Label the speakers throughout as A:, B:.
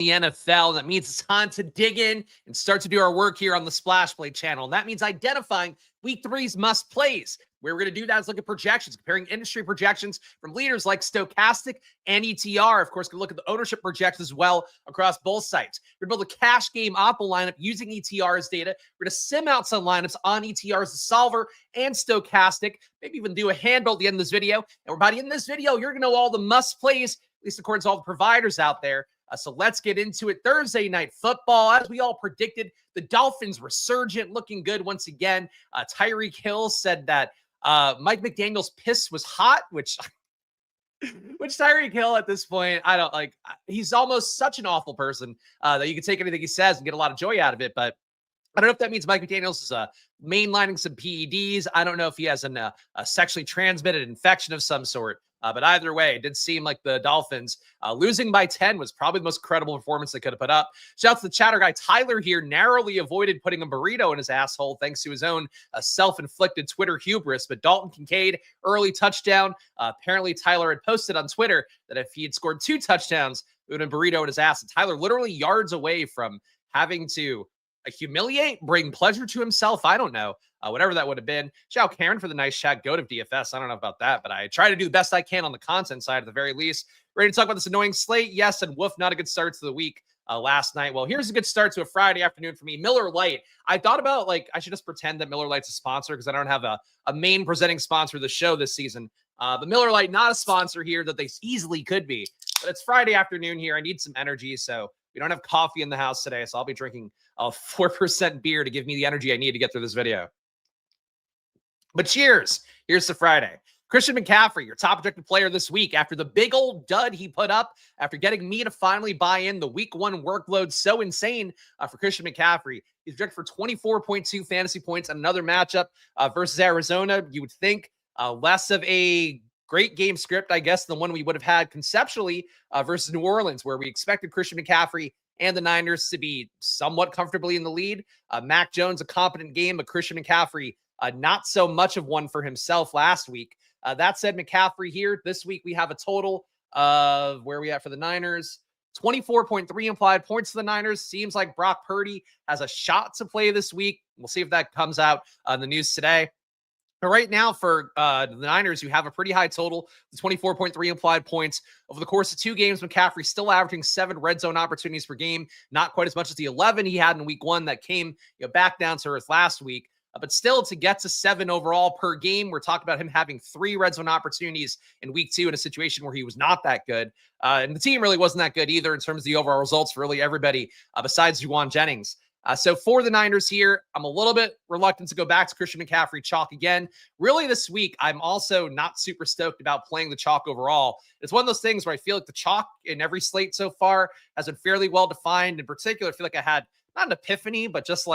A: the NFL. That means it's time to dig in and start to do our work here on the Splash Play channel. And that means identifying Week 3's must plays. Where we're going to do that is look at projections, comparing industry projections from leaders like Stochastic and ETR. Of course, going to look at the ownership projections as well across both sites. We're going to build a cash game oppo lineup using ETR's data. We're going to sim out some lineups on ETR as the solver and Stochastic. Maybe even do a handle at the end of this video. And by the end of this video, you're going to know all the must plays, at least according to all the providers out there. So let's get into it. Thursday night football, as we all predicted, the Dolphins resurgent, looking good once again. Tyreek Hill said that Mike McDaniel's piss was hot, which Tyreek Hill at this point, I don't like. He's almost such an awful person that you can take anything he says and get a lot of joy out of it. But I don't know if that means Mike McDaniel's is mainlining some PEDs. I don't know if he has a sexually transmitted infection of some sort. But either way, it did seem like the Dolphins losing by 10 was probably the most credible performance they could have put up. Shout out to the chatter guy Tyler here, narrowly avoided putting a burrito in his asshole thanks to his own self-inflicted Twitter hubris. But Dalton Kincaid, early touchdown. Apparently, Tyler had posted on Twitter that if he had scored 2 touchdowns, it would have been burrito in his ass. And Tyler literally yards away from having to humiliate, bring pleasure to himself. I don't know. Whatever that would have been. Shout out Karen for the nice chat. Goat of DFS. I don't know about that, but I try to do the best I can on the content side at the very least. Ready to talk about this annoying slate? Yes, and woof, not a good start to the week last night. Well, here's a good start to a Friday afternoon for me. Miller Lite. I thought about, I should just pretend that Miller Lite's a sponsor because I don't have a main presenting sponsor of the show this season. But Miller Lite, not a sponsor here that they easily could be. But it's Friday afternoon here. I need some energy, so we don't have coffee in the house today, so I'll be drinking a 4% beer to give me the energy I need to get through this video. But cheers. Here's to Friday. Christian McCaffrey, your top projected player this week after the big old dud he put up after getting me to finally buy in the week 1 workload. So insane for Christian McCaffrey. He's projected for 24.2 fantasy points on another matchup versus Arizona. You would think less of a great game script, I guess, than one we would have had conceptually versus New Orleans, where we expected Christian McCaffrey and the Niners to be somewhat comfortably in the lead. Mac Jones, a competent game, but Christian McCaffrey, not so much of one for himself last week. That said, McCaffrey here, this week we have a total of, where are we at for the Niners? 24.3 implied points to the Niners. Seems like Brock Purdy has a shot to play this week. We'll see if that comes out in the news today. But right now for the Niners, you have a pretty high total, the 24.3 implied points. Over the course of 2 games, McCaffrey still averaging 7 red zone opportunities per game, not quite as much as the 11 he had in week 1 that came back down to earth last week. But still, to get to 7 overall per game, we're talking about him having 3 red zone opportunities in week 2 in a situation where he was not that good. And the team really wasn't that good either in terms of the overall results for really everybody besides Juwan Jennings. So for the Niners here, I'm a little bit reluctant to go back to Christian McCaffrey chalk again. Really this week, I'm also not super stoked about playing the chalk overall. It's one of those things where I feel like the chalk in every slate so far has been fairly well defined. In particular, I feel like I had not an epiphany, but just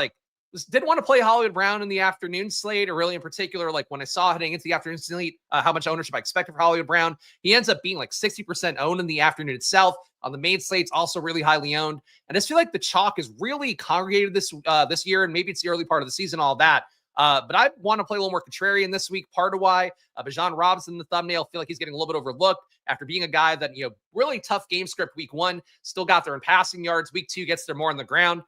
A: didn't want to play Hollywood Brown in the afternoon slate, or really in particular, when I saw heading into the afternoon slate, how much ownership I expected for Hollywood Brown. He ends up being 60% owned in the afternoon itself. On the main slate's also really highly owned. And I just feel like the chalk is really congregated this year, and maybe it's the early part of the season, all that. But I want to play a little more contrarian this week. Part of why Bijan Robinson, the thumbnail, feel like he's getting a little bit overlooked after being a guy that, really tough game script week 1, still got there in passing yards. Week 2 gets there more on the ground.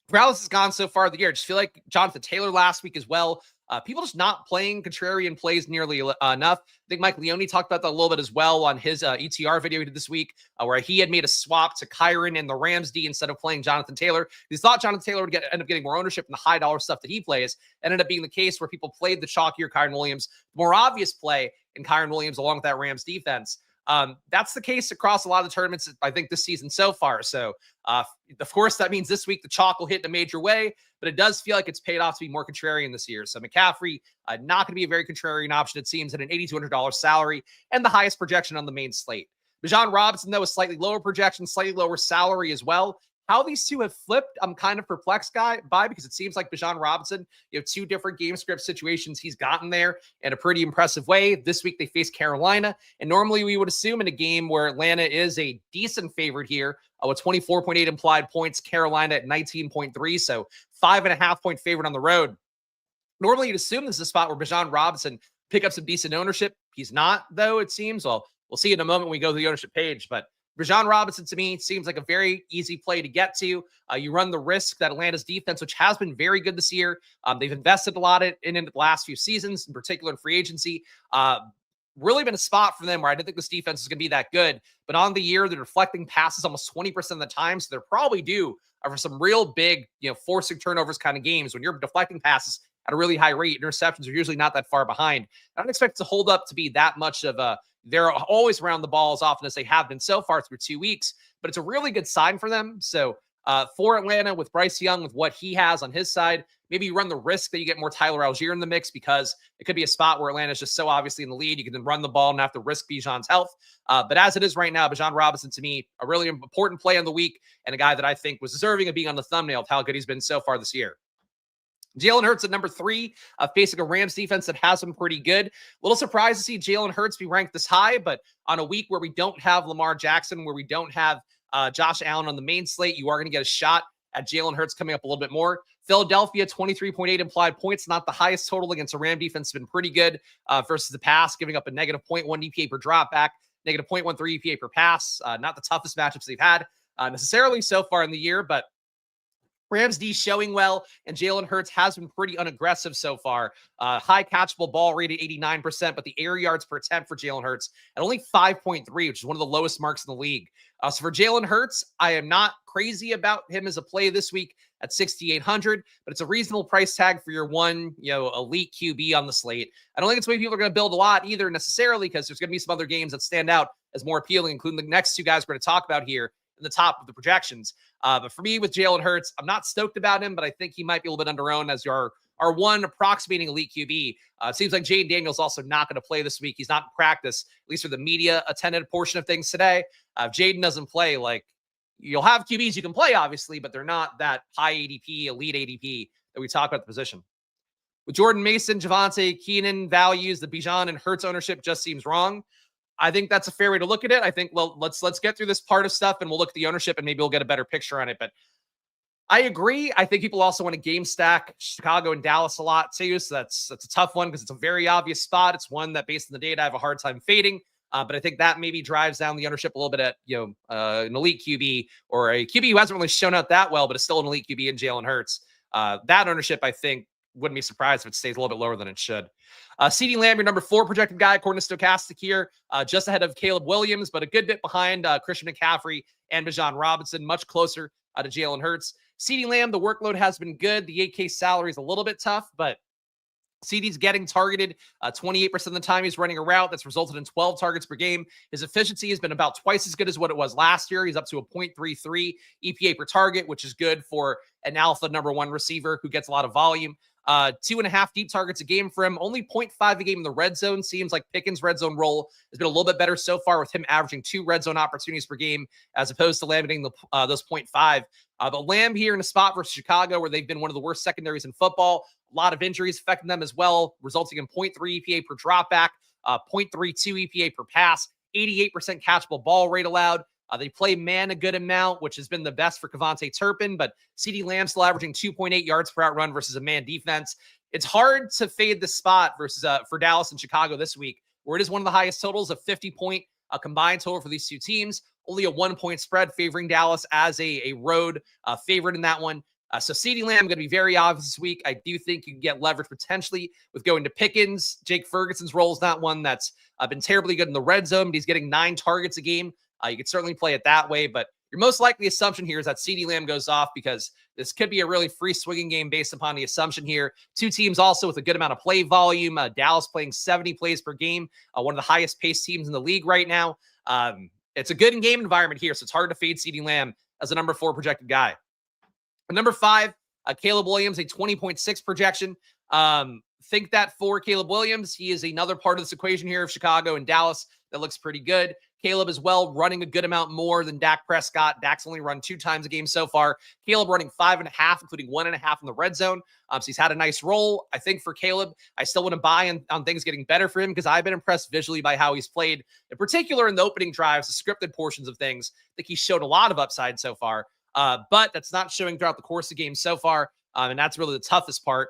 A: Morales has gone so far of the year. I just feel like Jonathan Taylor last week as well. People just not playing contrarian plays nearly enough. I think Mike Leone talked about that a little bit as well on his ETR video he did this week, where he had made a swap to Kyron and the Rams D instead of playing Jonathan Taylor. He thought Jonathan Taylor would end up getting more ownership in the high dollar stuff that he plays. Ended up being the case where people played the chalkier Kyron Williams, more obvious play in Kyron Williams along with that Rams defense. That's the case across a lot of the tournaments, I think, this season so far. So, of course, that means this week the chalk will hit in a major way, but it does feel like it's paid off to be more contrarian this year. So McCaffrey, not going to be a very contrarian option, it seems, at an $8,200 salary and the highest projection on the main slate. Bijan Robinson, though, a slightly lower projection, slightly lower salary as well. How these two have flipped, I'm kind of perplexed by, because it seems like Bijan Robinson, 2 different game script situations he's gotten there in a pretty impressive way. This week they face Carolina, and normally we would assume in a game where Atlanta is a decent favorite here, with 24.8 implied points, Carolina at 19.3, so 5.5 point favorite on the road. Normally you'd assume this is a spot where Bijan Robinson pick up some decent ownership. He's not, though, it seems. Well, we'll see in a moment when we go to the ownership page, but Bijan Robinson, to me, seems like a very easy play to get to. You run the risk that Atlanta's defense, which has been very good this year, they've invested a lot in the last few seasons, in particular in free agency. Really been a spot for them where I didn't think this defense is going to be that good. But on the year, they're deflecting passes almost 20% of the time. So they're probably due for some real big, forcing turnovers kind of games. When you're deflecting passes at a really high rate, interceptions are usually not that far behind. I don't expect it to hold up to be that much of a, they're always around the ball as often as they have been so far through 2 weeks, but it's a really good sign for them. So for Atlanta, with Bryce Young, with what he has on his side, maybe you run the risk that you get more Tyler Algier in the mix, because it could be a spot where Atlanta is just so obviously in the lead. You can then run the ball and have to risk Bijan's health. But as it is right now, Bijan Robinson, to me, a really important play on the week, and a guy that I think was deserving of being on the thumbnail of how good he's been so far this year. Jalen Hurts at number 3, facing a Rams defense that has been pretty good. A little surprised to see Jalen Hurts be ranked this high, but on a week where we don't have Lamar Jackson, where we don't have Josh Allen on the main slate, you are going to get a shot at Jalen Hurts coming up a little bit more. Philadelphia, 23.8 implied points, not the highest total against a Ram defense. Has been pretty good versus the pass, giving up a negative 0.1 EPA per dropback, negative 0.13 EPA per pass. Not the toughest matchups they've had necessarily so far in the year, but Rams D showing well, and Jalen Hurts has been pretty unaggressive so far. High catchable ball rate at 89%, but the air yards per attempt for Jalen Hurts at only 5.3, which is one of the lowest marks in the league. So for Jalen Hurts, I am not crazy about him as a play this week at 6,800, but it's a reasonable price tag for your one, elite QB on the slate. I don't think it's the way people are going to build a lot either necessarily, because there's going to be some other games that stand out as more appealing, including the next two guys we're going to talk about here in the top of the projections. But for me, with Jalen Hurts, I'm not stoked about him, but I think he might be a little bit underowned as our one approximating elite QB. It seems like Jaden Daniels also not going to play this week. He's not in practice, at least for the media attended portion of things today. If Jaden doesn't play, you'll have QBs you can play, obviously, but they're not that high ADP, elite ADP that we talk about the position. With Jordan Mason, Javonte, Keenan values, the Bijan and Hurts ownership just seems wrong. I think that's a fair way to look at it. I think, let's get through this part of stuff and we'll look at the ownership and maybe we'll get a better picture on it. But I agree. I think people also want to game stack Chicago and Dallas a lot too. So that's a tough one because it's a very obvious spot. It's one that, based on the data, I have a hard time fading. But I think that maybe drives down the ownership a little bit at an elite QB, or a QB who hasn't really shown out that well, but is still an elite QB in Jalen Hurts. That ownership, I think, wouldn't be surprised if it stays a little bit lower than it should. CeeDee Lamb, your number 4 projected guy, according to Stochastic here, just ahead of Caleb Williams, but a good bit behind Christian McCaffrey and Bijan Robinson, much closer to Jalen Hurts. CeeDee Lamb, the workload has been good. The 8K salary is a little bit tough, but CeeDee's getting targeted 28% of the time he's running a route. That's resulted in 12 targets per game. His efficiency has been about twice as good as what it was last year. He's up to a 0.33 EPA per target, which is good for an alpha number 1 receiver who gets a lot of volume. 2.5 deep targets a game for him, only 0.5 a game in the red zone. Seems like Pickens' red zone role has been a little bit better so far, with him averaging 2 red zone opportunities per game as opposed to Lamb getting those 0.5. But Lamb here in a spot versus Chicago, where they've been one of the worst secondaries in football. A lot of injuries affecting them as well, resulting in 0.3 EPA per dropback, 0.32 EPA per pass, 88% catchable ball rate allowed. They play man a good amount, which has been the best for Kevontae Turpin, but CeeDee Lamb still averaging 2.8 yards per out run versus a man defense. It's hard to fade the spot versus for Dallas and Chicago this week, where it is one of the highest totals, a 50-point combined total for these two teams. Only a 1-point spread favoring Dallas as a road favorite in that one. So CeeDee Lamb going to be very obvious this week. I do think you can get leverage potentially with going to Pickens. Jake Ferguson's role is not one that's been terribly good in the red zone, but he's getting 9 targets a game. You could certainly play it that way, but your most likely assumption here is that CeeDee Lamb goes off, because this could be a really free swinging game based upon the assumption here. Two teams also with a good amount of play volume. Dallas playing 70 plays per game, one of the highest paced teams in the league right now. It's a good in-game environment here, so it's hard to fade CeeDee Lamb as a number 4 projected guy. Number 5, Caleb Williams, a 20.6 projection. Think that for Caleb Williams, he is another part of this equation here of Chicago and Dallas that looks pretty good. Caleb as well running a good amount more than Dak Prescott. Dak's only run 2 times a game so far. Caleb running 5.5, including 1.5 in the red zone. So he's had a nice role. I think for Caleb, I still want to buy on things getting better for him, because I've been impressed visually by how he's played, in particular in the opening drives, the scripted portions of things. I think he's showed a lot of upside so far, but that's not showing throughout the course of games so far, and that's really the toughest part.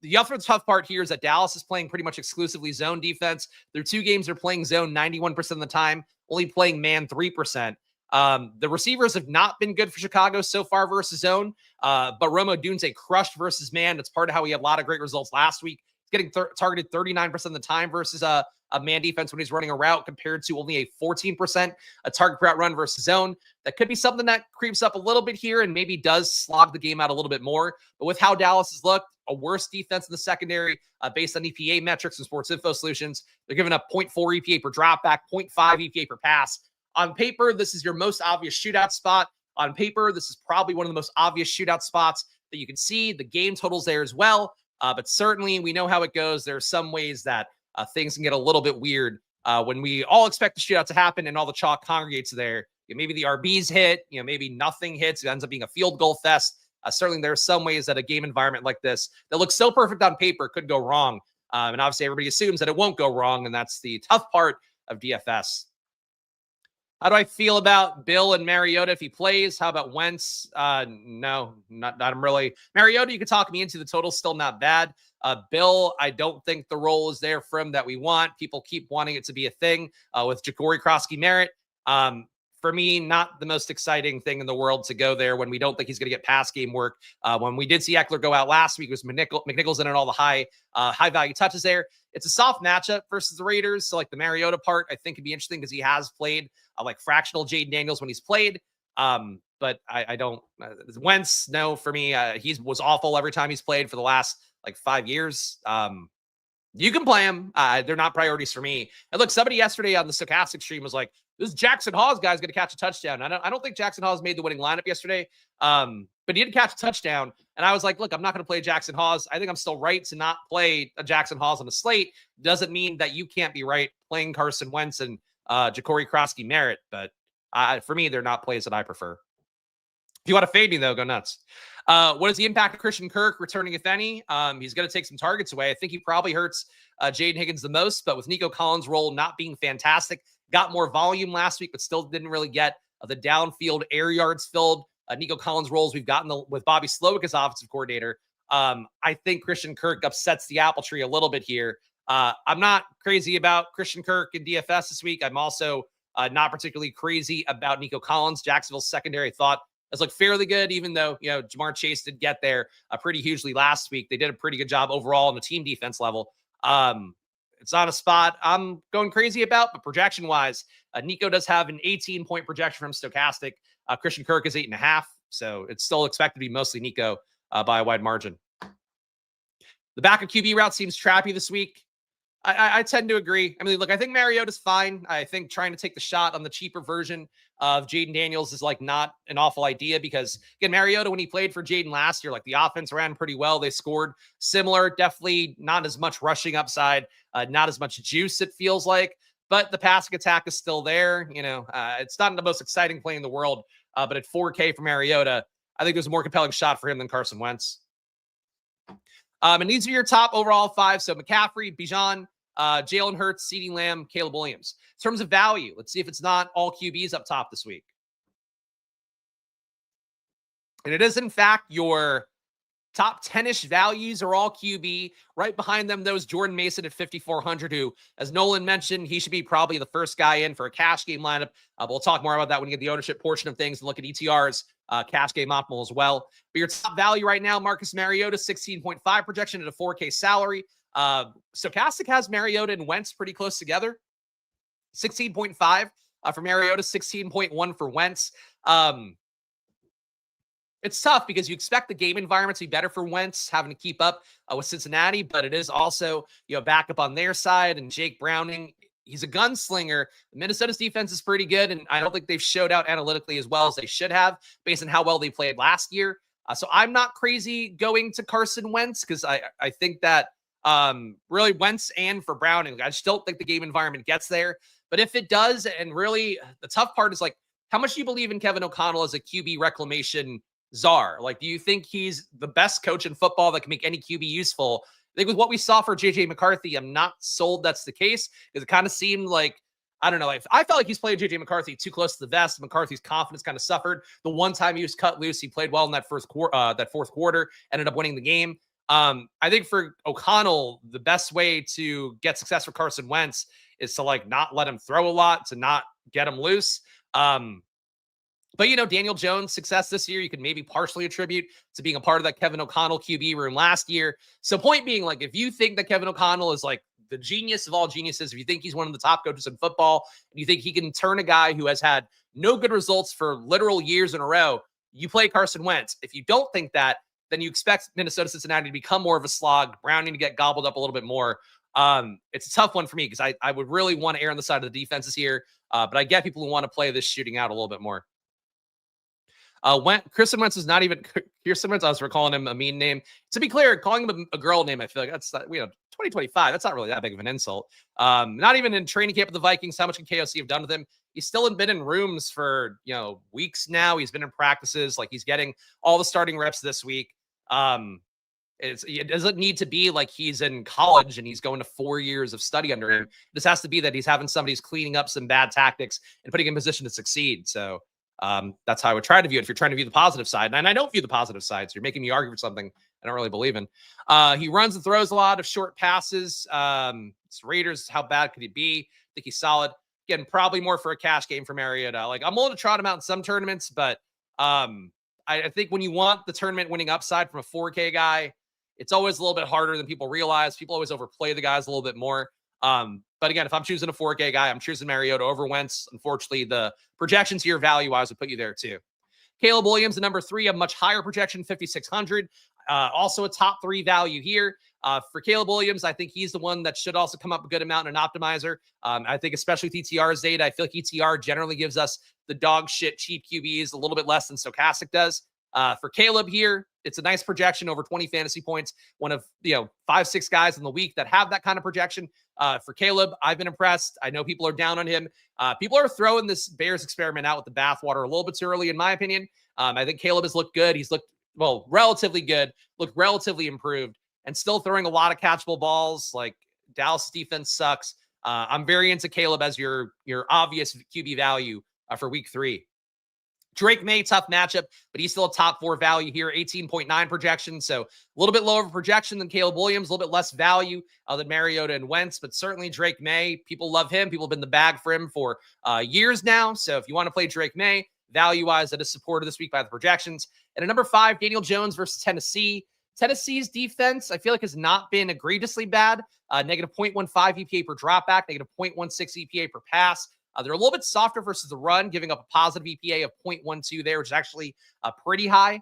A: The other tough part here is that Dallas is playing pretty much exclusively zone defense. Their 2 games are playing zone 91% of the time, only playing man 3%. The receivers have not been good for Chicago so far versus zone, but Rome Odunze crushed versus man. That's part of how we had a lot of great results last week. He's getting targeted 39% of the time versus a man defense when he's running a route compared to only a 14% a target per route run versus zone. That could be something that creeps up a little bit here and maybe does slog the game out a little bit more. But with how Dallas has looked, a worse defense in the secondary based on EPA metrics and Sports Info Solutions. They're giving up 0.4 EPA per dropback, 0.5 EPA per pass. On paper, this is your most obvious shootout spot. On paper, this is probably one of the most obvious shootout spots that you can see. The game totals there as well. But certainly, we know how it goes. There are some ways that things can get a little bit weird when we all expect the shootout to happen and all the chalk congregates there. Maybe the RBs hit, maybe nothing hits. It ends up being a field goal fest. Certainly, there are some ways that a game environment like this that looks so perfect on paper could go wrong. And obviously, everybody assumes that it won't go wrong. And that's the tough part of DFS. How do I feel about Bill and Mariota if he plays? How about Wentz? No, not really. Mariota, you could talk me into. The total's still not bad. Bill, I don't think the role is there for him that we want. People keep wanting it to be a thing with Ja'Cory Krosky-Merritt. For me, not the most exciting thing in the world to go there when we don't think he's going to get pass game work. When we did see Eckler go out last week, it was McNichols in and all the high value touches there. It's a soft matchup versus the Raiders. So like the Mariota part, I think could be interesting because he has played like fractional Jaden Daniels when he's played. But I don't, Wentz, no, for me, he was awful every time he's played for the last like 5 years. You can play him. They're not priorities for me. And look, somebody yesterday on the Stochastic stream was like, this Jackson Hawes guy's going to catch a touchdown. I don't think Jackson Hawes made the winning lineup yesterday, but he did catch a touchdown. And I was like, look, I'm not going to play Jackson Hawes. I think I'm still right to not play a Jackson Hawes on the slate. Doesn't mean that you can't be right playing Carson Wentz and Ja'Cory Krosky-Merritt. But for me, they're not plays that I prefer. If you want to fade me, though, go nuts. What is the impact of Christian Kirk returning, if any? He's going to take some targets away. I think he probably hurts Jaden Higgins the most, but with Nico Collins' role not being fantastic, got more volume last week, but still didn't really get the downfield air yards filled. Nico Collins' roles we've gotten with Bobby Slowick as offensive coordinator. I think Christian Kirk upsets the apple tree a little bit here. I'm not crazy about Christian Kirk in DFS this week. I'm also not particularly crazy about Nico Collins. Jacksonville's secondary thought has looked fairly good, even though, Jamar Chase did get there pretty hugely last week. They did a pretty good job overall on the team defense level. It's not a spot I'm going crazy about, but projection-wise, Nico does have an 18-point projection from Stochastic. Christian Kirk is 8.5, so it's still expected to be mostly Nico by a wide margin. The back of QB route seems trappy this week. I tend to agree. I mean, look, I think Mariota's fine. I think trying to take the shot on the cheaper version of Jaden Daniels is like not an awful idea because, again, Mariota, when he played for Jaden last year, like the offense ran pretty well. They scored similar, definitely not as much rushing upside, not as much juice, it feels like, but the passing attack is still there. It's not the most exciting play in the world, but at 4K for Mariota, I think there's a more compelling shot for him than Carson Wentz. And these are your top overall 5. So McCaffrey, Bijan, Jalen Hurts, CeeDee Lamb, Caleb Williams. In terms of value, let's see if it's not all QBs up top this week. And it is, in fact, your top 10-ish values are all QB. Right behind them, those Jordan Mason at 5,400, who, as Nolan mentioned, he should be probably the first guy in for a cash game lineup. But we'll talk more about that when you get the ownership portion of things and look at ETR's cash game optimal as well. But your top value right now, Marcus Mariota, 16.5 projection at a 4K salary. Stochastic has Mariota and Wentz pretty close together. 16.5 for Mariota, 16.1 for Wentz. It's tough because you expect the game environment to be better for Wentz, having to keep up with Cincinnati, but it is also, backup on their side, and Jake Browning, he's a gunslinger. Minnesota's defense is pretty good, and I don't think they've showed out analytically as well as they should have based on how well they played last year. So I'm not crazy going to Carson Wentz because I think that really Wentz and for Browning, I just don't think the game environment gets there. But if it does, and really the tough part is like, how much do you believe in Kevin O'Connell as a QB reclamation czar? Like, do you think he's the best coach in football that can make any QB useful? I think with what we saw for JJ McCarthy, I'm not sold that's the case because it kind of seemed like, I don't know, I felt like he's played JJ McCarthy too close to the vest. McCarthy's confidence kind of suffered. The one time he was cut loose, he played well in that fourth quarter, ended up winning the game. I think for O'Connell, the best way to get success for Carson Wentz is to like not let him throw a lot, to not get him loose. But, you know, Daniel Jones' success this year, you could maybe partially attribute to being a part of that Kevin O'Connell QB room last year. So point being, like, if you think that Kevin O'Connell is like the genius of all geniuses, if you think he's one of the top coaches in football, and you think he can turn a guy who has had no good results for literal years in a row, you play Carson Wentz. If you don't think that, then you expect Minnesota Cincinnati to become more of a slog, Browning to get gobbled up a little bit more. It's a tough one for me because I would really want to err on the side of the defenses here, but I get people who want to play this shooting out a little bit more. Carson Wentz is not even Carson Wentz. I was calling him a mean name. To be clear, calling him a girl name, I feel like that's not, 2025. That's not really that big of an insult. Not even in training camp with the Vikings. How much can KOC have done with him? He's still been in rooms for weeks now. He's been in practices. Like, he's getting all the starting reps this week. It doesn't need to be like he's in college and he's going to 4 years of study under him. This has to be that he's having somebody who's cleaning up some bad tactics and putting him in position to succeed. So that's how I would try to view it if you're trying to view the positive side. And I don't view the positive side, so you're making me argue for something I don't really believe in. He runs and throws a lot of short passes. It's Raiders, how bad could he be? I think he's solid. Again, probably more for a cash game for Mariota. Like, I'm willing to trot him out in some tournaments, but I think when you want the tournament winning upside from a 4K guy, it's always a little bit harder than people realize. People always overplay the guys a little bit more. But again, if I'm choosing a 4K guy, I'm choosing Mariota over Wentz. Unfortunately, the projections here value-wise would put you there too. Caleb Williams, the number 3, a much higher projection, 5,600. Also a top 3 value here. For Caleb Williams, I think he's the one that should also come up a good amount in an optimizer. I think especially with ETR's data, I feel like ETR generally gives us the dog shit cheap QBs a little bit less than Stochastic does. For Caleb here, it's a nice projection, over 20 fantasy points. One of 5-6 guys in the week that have that kind of projection. For Caleb, I've been impressed. I know people are down on him. People are throwing this Bears experiment out with the bathwater a little bit too early, in my opinion. I think Caleb has looked good. He's looked, relatively good, looked relatively improved, and still throwing a lot of catchable balls. Like, Dallas defense sucks. I'm very into Caleb as your obvious QB value for week 3. Drake May, tough matchup, but he's still a top 4 value here, 18.9 projection. So a little bit lower projection than Caleb Williams, a little bit less value than Mariota and Wentz, but certainly Drake May, people love him. People have been the bag for him for years now. So if you want to play Drake May, value-wise, that is supported this week by the projections. And at number 5, Daniel Jones versus Tennessee. Tennessee's defense, I feel like, has not been egregiously bad. Negative 0.15 EPA per dropback, negative 0.16 EPA per pass. They're a little bit softer versus the run, giving up a positive EPA of 0.12 there, which is actually pretty high.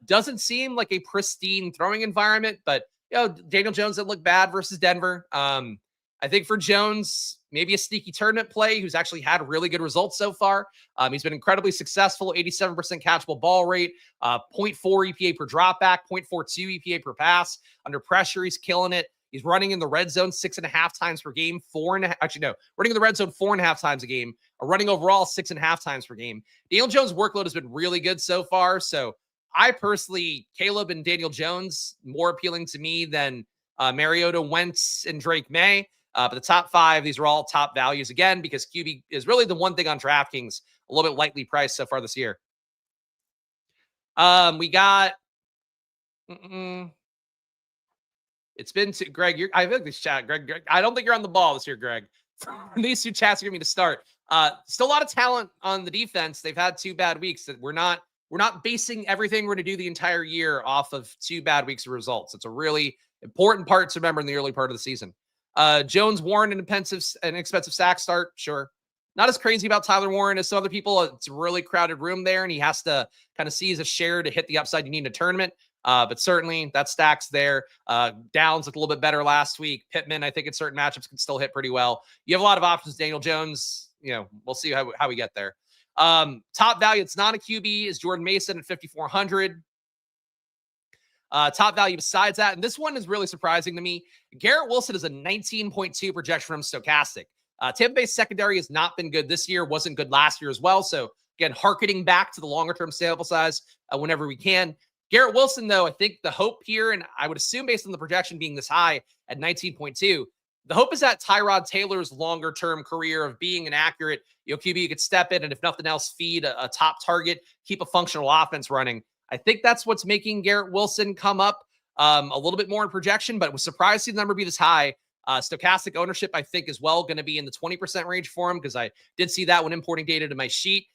A: Doesn't seem like a pristine throwing environment, but Daniel Jones didn't look bad versus Denver. I think for Jones, maybe a sneaky tournament play who's actually had really good results so far. He's been incredibly successful, 87% catchable ball rate, 0.4 EPA per dropback, 0.42 EPA per pass. Under pressure, he's killing it. He's running in the red zone 6.5 times per game, running in the red zone 4.5 times a game, running overall 6.5 times per game. Daniel Jones' workload has been really good so far. So I personally, Caleb and Daniel Jones, more appealing to me than Mariota, Wentz, and Drake May. But the top 5, these are all top values again, because QB is really the one thing on DraftKings a little bit lightly priced so far this year. We got... It's been to Greg. I think this chat, Greg. I don't think you're on the ball this year, Greg. These 2 chats are going to start. Still a lot of talent on the defense. They've had 2 bad weeks. That we're not basing everything we're going to do the entire year off of 2 bad weeks of results. It's a really important part to remember in the early part of the season. Jones, Warren, an expensive sack start. Sure. Not as crazy about Tyler Warren as some other people. It's a really crowded room there, and he has to kind of seize a share to hit the upside you need in a tournament. But certainly that stacks there. Downs looked a little bit better last week. Pittman, I think in certain matchups, can still hit pretty well. You have a lot of options. Daniel Jones, we'll see how we get there. Top value, it's not a QB, is Jordan Mason at 5,400. Top value besides that, and this one is really surprising to me. Garrett Wilson is a 19.2 projection from Stochastic. Tampa Bay's secondary has not been good this year, wasn't good last year as well. So again, hearkening back to the longer-term sample size whenever we can. Garrett Wilson, though, I think the hope here, and I would assume based on the projection being this high at 19.2, the hope is that Tyrod Taylor's longer-term career of being an accurate QB you could step in and, if nothing else, feed a top target, keep a functional offense running. I think that's what's making Garrett Wilson come up a little bit more in projection, but was surprised to see the number be this high. Stochastic ownership, I think, as well, going to be in the 20% range for him because I did see that when importing data to my sheet.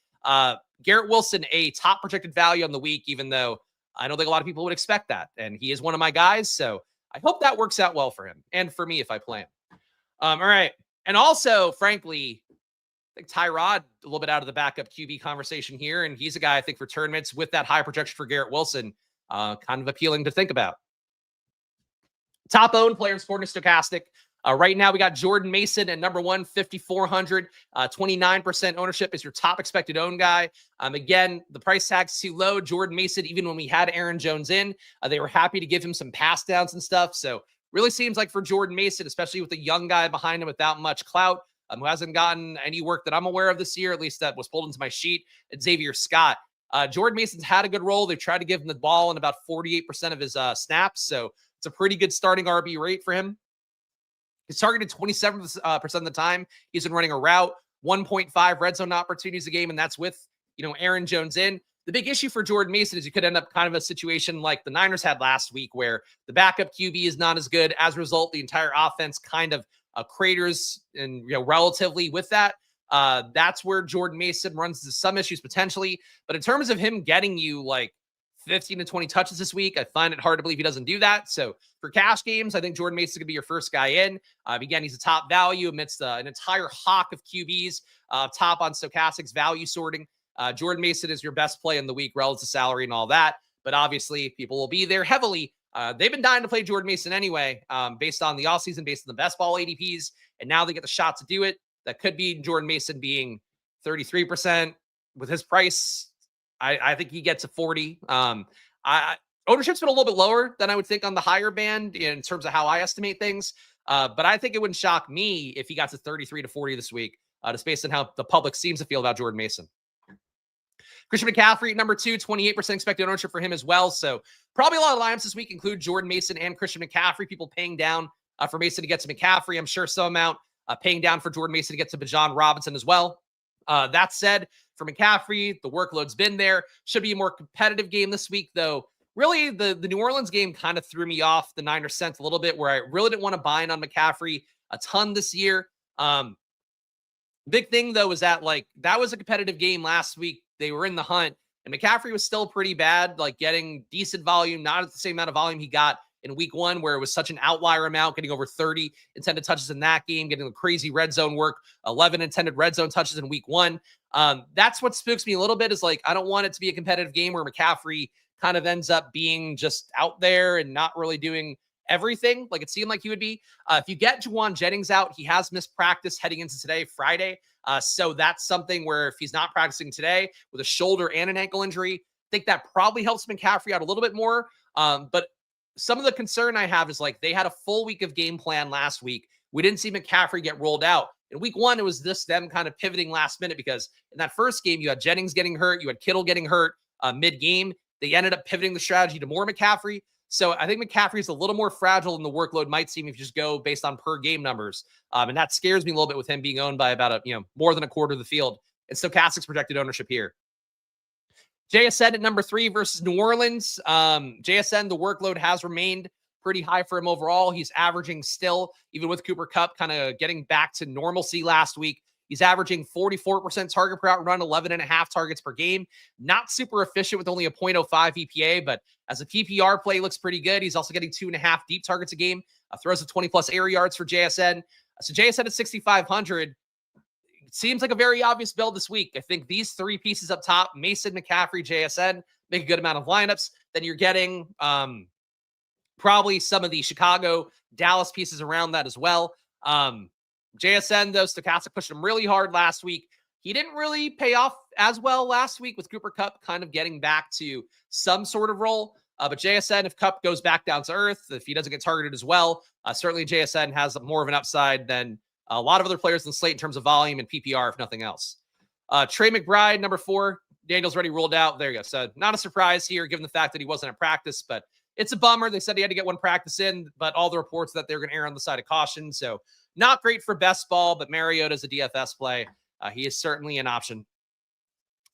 A: Garrett Wilson, a top projected value on the week, even though I don't think a lot of people would expect that. And he is one of my guys. So I hope that works out well for him and for me if I play him. All right. And also, frankly, I think Tyrod, a little bit out of the backup QB conversation here. And he's a guy, I think, for tournaments with that high projection for Garrett Wilson, kind of appealing to think about. Top owned players according to Stochastic. Right now, we got Jordan Mason at number 1, 5,400. 29% ownership is your top expected own guy. Again, the price tag's too low. Jordan Mason, even when we had Aaron Jones in, they were happy to give him some pass downs and stuff. So really seems like for Jordan Mason, especially with a young guy behind him without much clout, who hasn't gotten any work that I'm aware of this year, at least that was pulled into my sheet, at Xavier Scott. Jordan Mason's had a good role. They've tried to give him the ball in about 48% of his snaps. So it's a pretty good starting RB rate for him. He's targeted 27% of the time. He's been running a route, 1.5 red zone opportunities a game, and that's with, Aaron Jones in. The big issue for Jordan Mason is you could end up kind of a situation like the Niners had last week where the backup QB is not as good. As a result, the entire offense kind of craters and, relatively with that. That's where Jordan Mason runs into some issues potentially. But in terms of him getting you like 15 to 20 touches this week, I find it hard to believe he doesn't do that. So for cash games, I think Jordan Mason is going to be your first guy in. Again, he's a top value amidst an entire hawk of QBs, top on Stochastic's value sorting. Jordan Mason is your best play in the week relative to salary and all that. But obviously, people will be there heavily. They've been dying to play Jordan Mason anyway, based on the offseason, based on the best ball ADPs. And now they get the shot to do it. That could be Jordan Mason being 33% with his price. I think he gets a 40. Ownership's been a little bit lower than I would think on the higher band in terms of how I estimate things. But I think it wouldn't shock me if he got to 33 to 40 this week, just based on how the public seems to feel about Jordan Mason. Christian McCaffrey, number 2, 28% expected ownership for him as well. So probably a lot of lineups this week include Jordan Mason and Christian McCaffrey. People paying down for Mason to get to McCaffrey. I'm sure some amount paying down for Jordan Mason to get to Bijan Robinson as well. That said, for McCaffrey, the workload's been there. Should be a more competitive game this week, though. Really, the New Orleans game kind of threw me off the Niners scent a little bit, where I really didn't want to buy in on McCaffrey a ton this year. Big thing, though, is that that was a competitive game last week. They were in the hunt, and McCaffrey was still pretty bad, getting decent volume, not at the same amount of volume he got in week 1, where it was such an outlier amount, getting over 30 intended touches in that game, getting the crazy red zone work, 11 intended red zone touches in week 1. That's what spooks me a little bit is I don't want it to be a competitive game where McCaffrey kind of ends up being just out there and not really doing everything like it seemed like he would be. If you get Juwan Jennings out, he has missed practice heading into today, Friday. So that's something where if he's not practicing today with a shoulder and an ankle injury, I think that probably helps McCaffrey out a little bit more. But some of the concern I have is they had a full week of game plan last week. We didn't see McCaffrey get rolled out. In week 1, it was them kind of pivoting last minute because in that first game, you had Jennings getting hurt. You had Kittle getting hurt mid-game. They ended up pivoting the strategy to more McCaffrey. So I think McCaffrey's a little more fragile than the workload might seem if you just go based on per game numbers. And that scares me a little bit with him being owned by about more than a quarter of the field. And Stochastic's projected ownership here. JSN at number 3 versus New Orleans. JSN, the workload has remained pretty high for him overall. He's averaging still, even with Cooper Kupp kind of getting back to normalcy last week. He's averaging 44% target per out run, 11.5 targets per game. Not super efficient with only a 0.05 EPA, but as a PPR play, looks pretty good. He's also getting 2.5 deep targets a game. Throws a 20-plus air yards for JSN. So JSN at 6,500 seems like a very obvious build this week. I think these 3 pieces up top, Mason, McCaffrey, JSN, make a good amount of lineups. Then you're getting probably some of the Chicago, Dallas pieces around that as well. JSN, though, Stochastic pushed him really hard last week. He didn't really pay off as well last week with Cooper Kupp kind of getting back to some sort of role. But JSN, if Kupp goes back down to earth, if he doesn't get targeted as well, certainly JSN has more of an upside than a lot of other players in the slate in terms of volume and PPR, if nothing else. Trey McBride, number 4. Daniel's already ruled out. There you go. So not a surprise here, given the fact that he wasn't at practice, but it's a bummer. They said he had to get 1 practice in, but all the reports that they're going to err on the side of caution. So not great for best ball, but Mariota's a DFS play. He is certainly an option.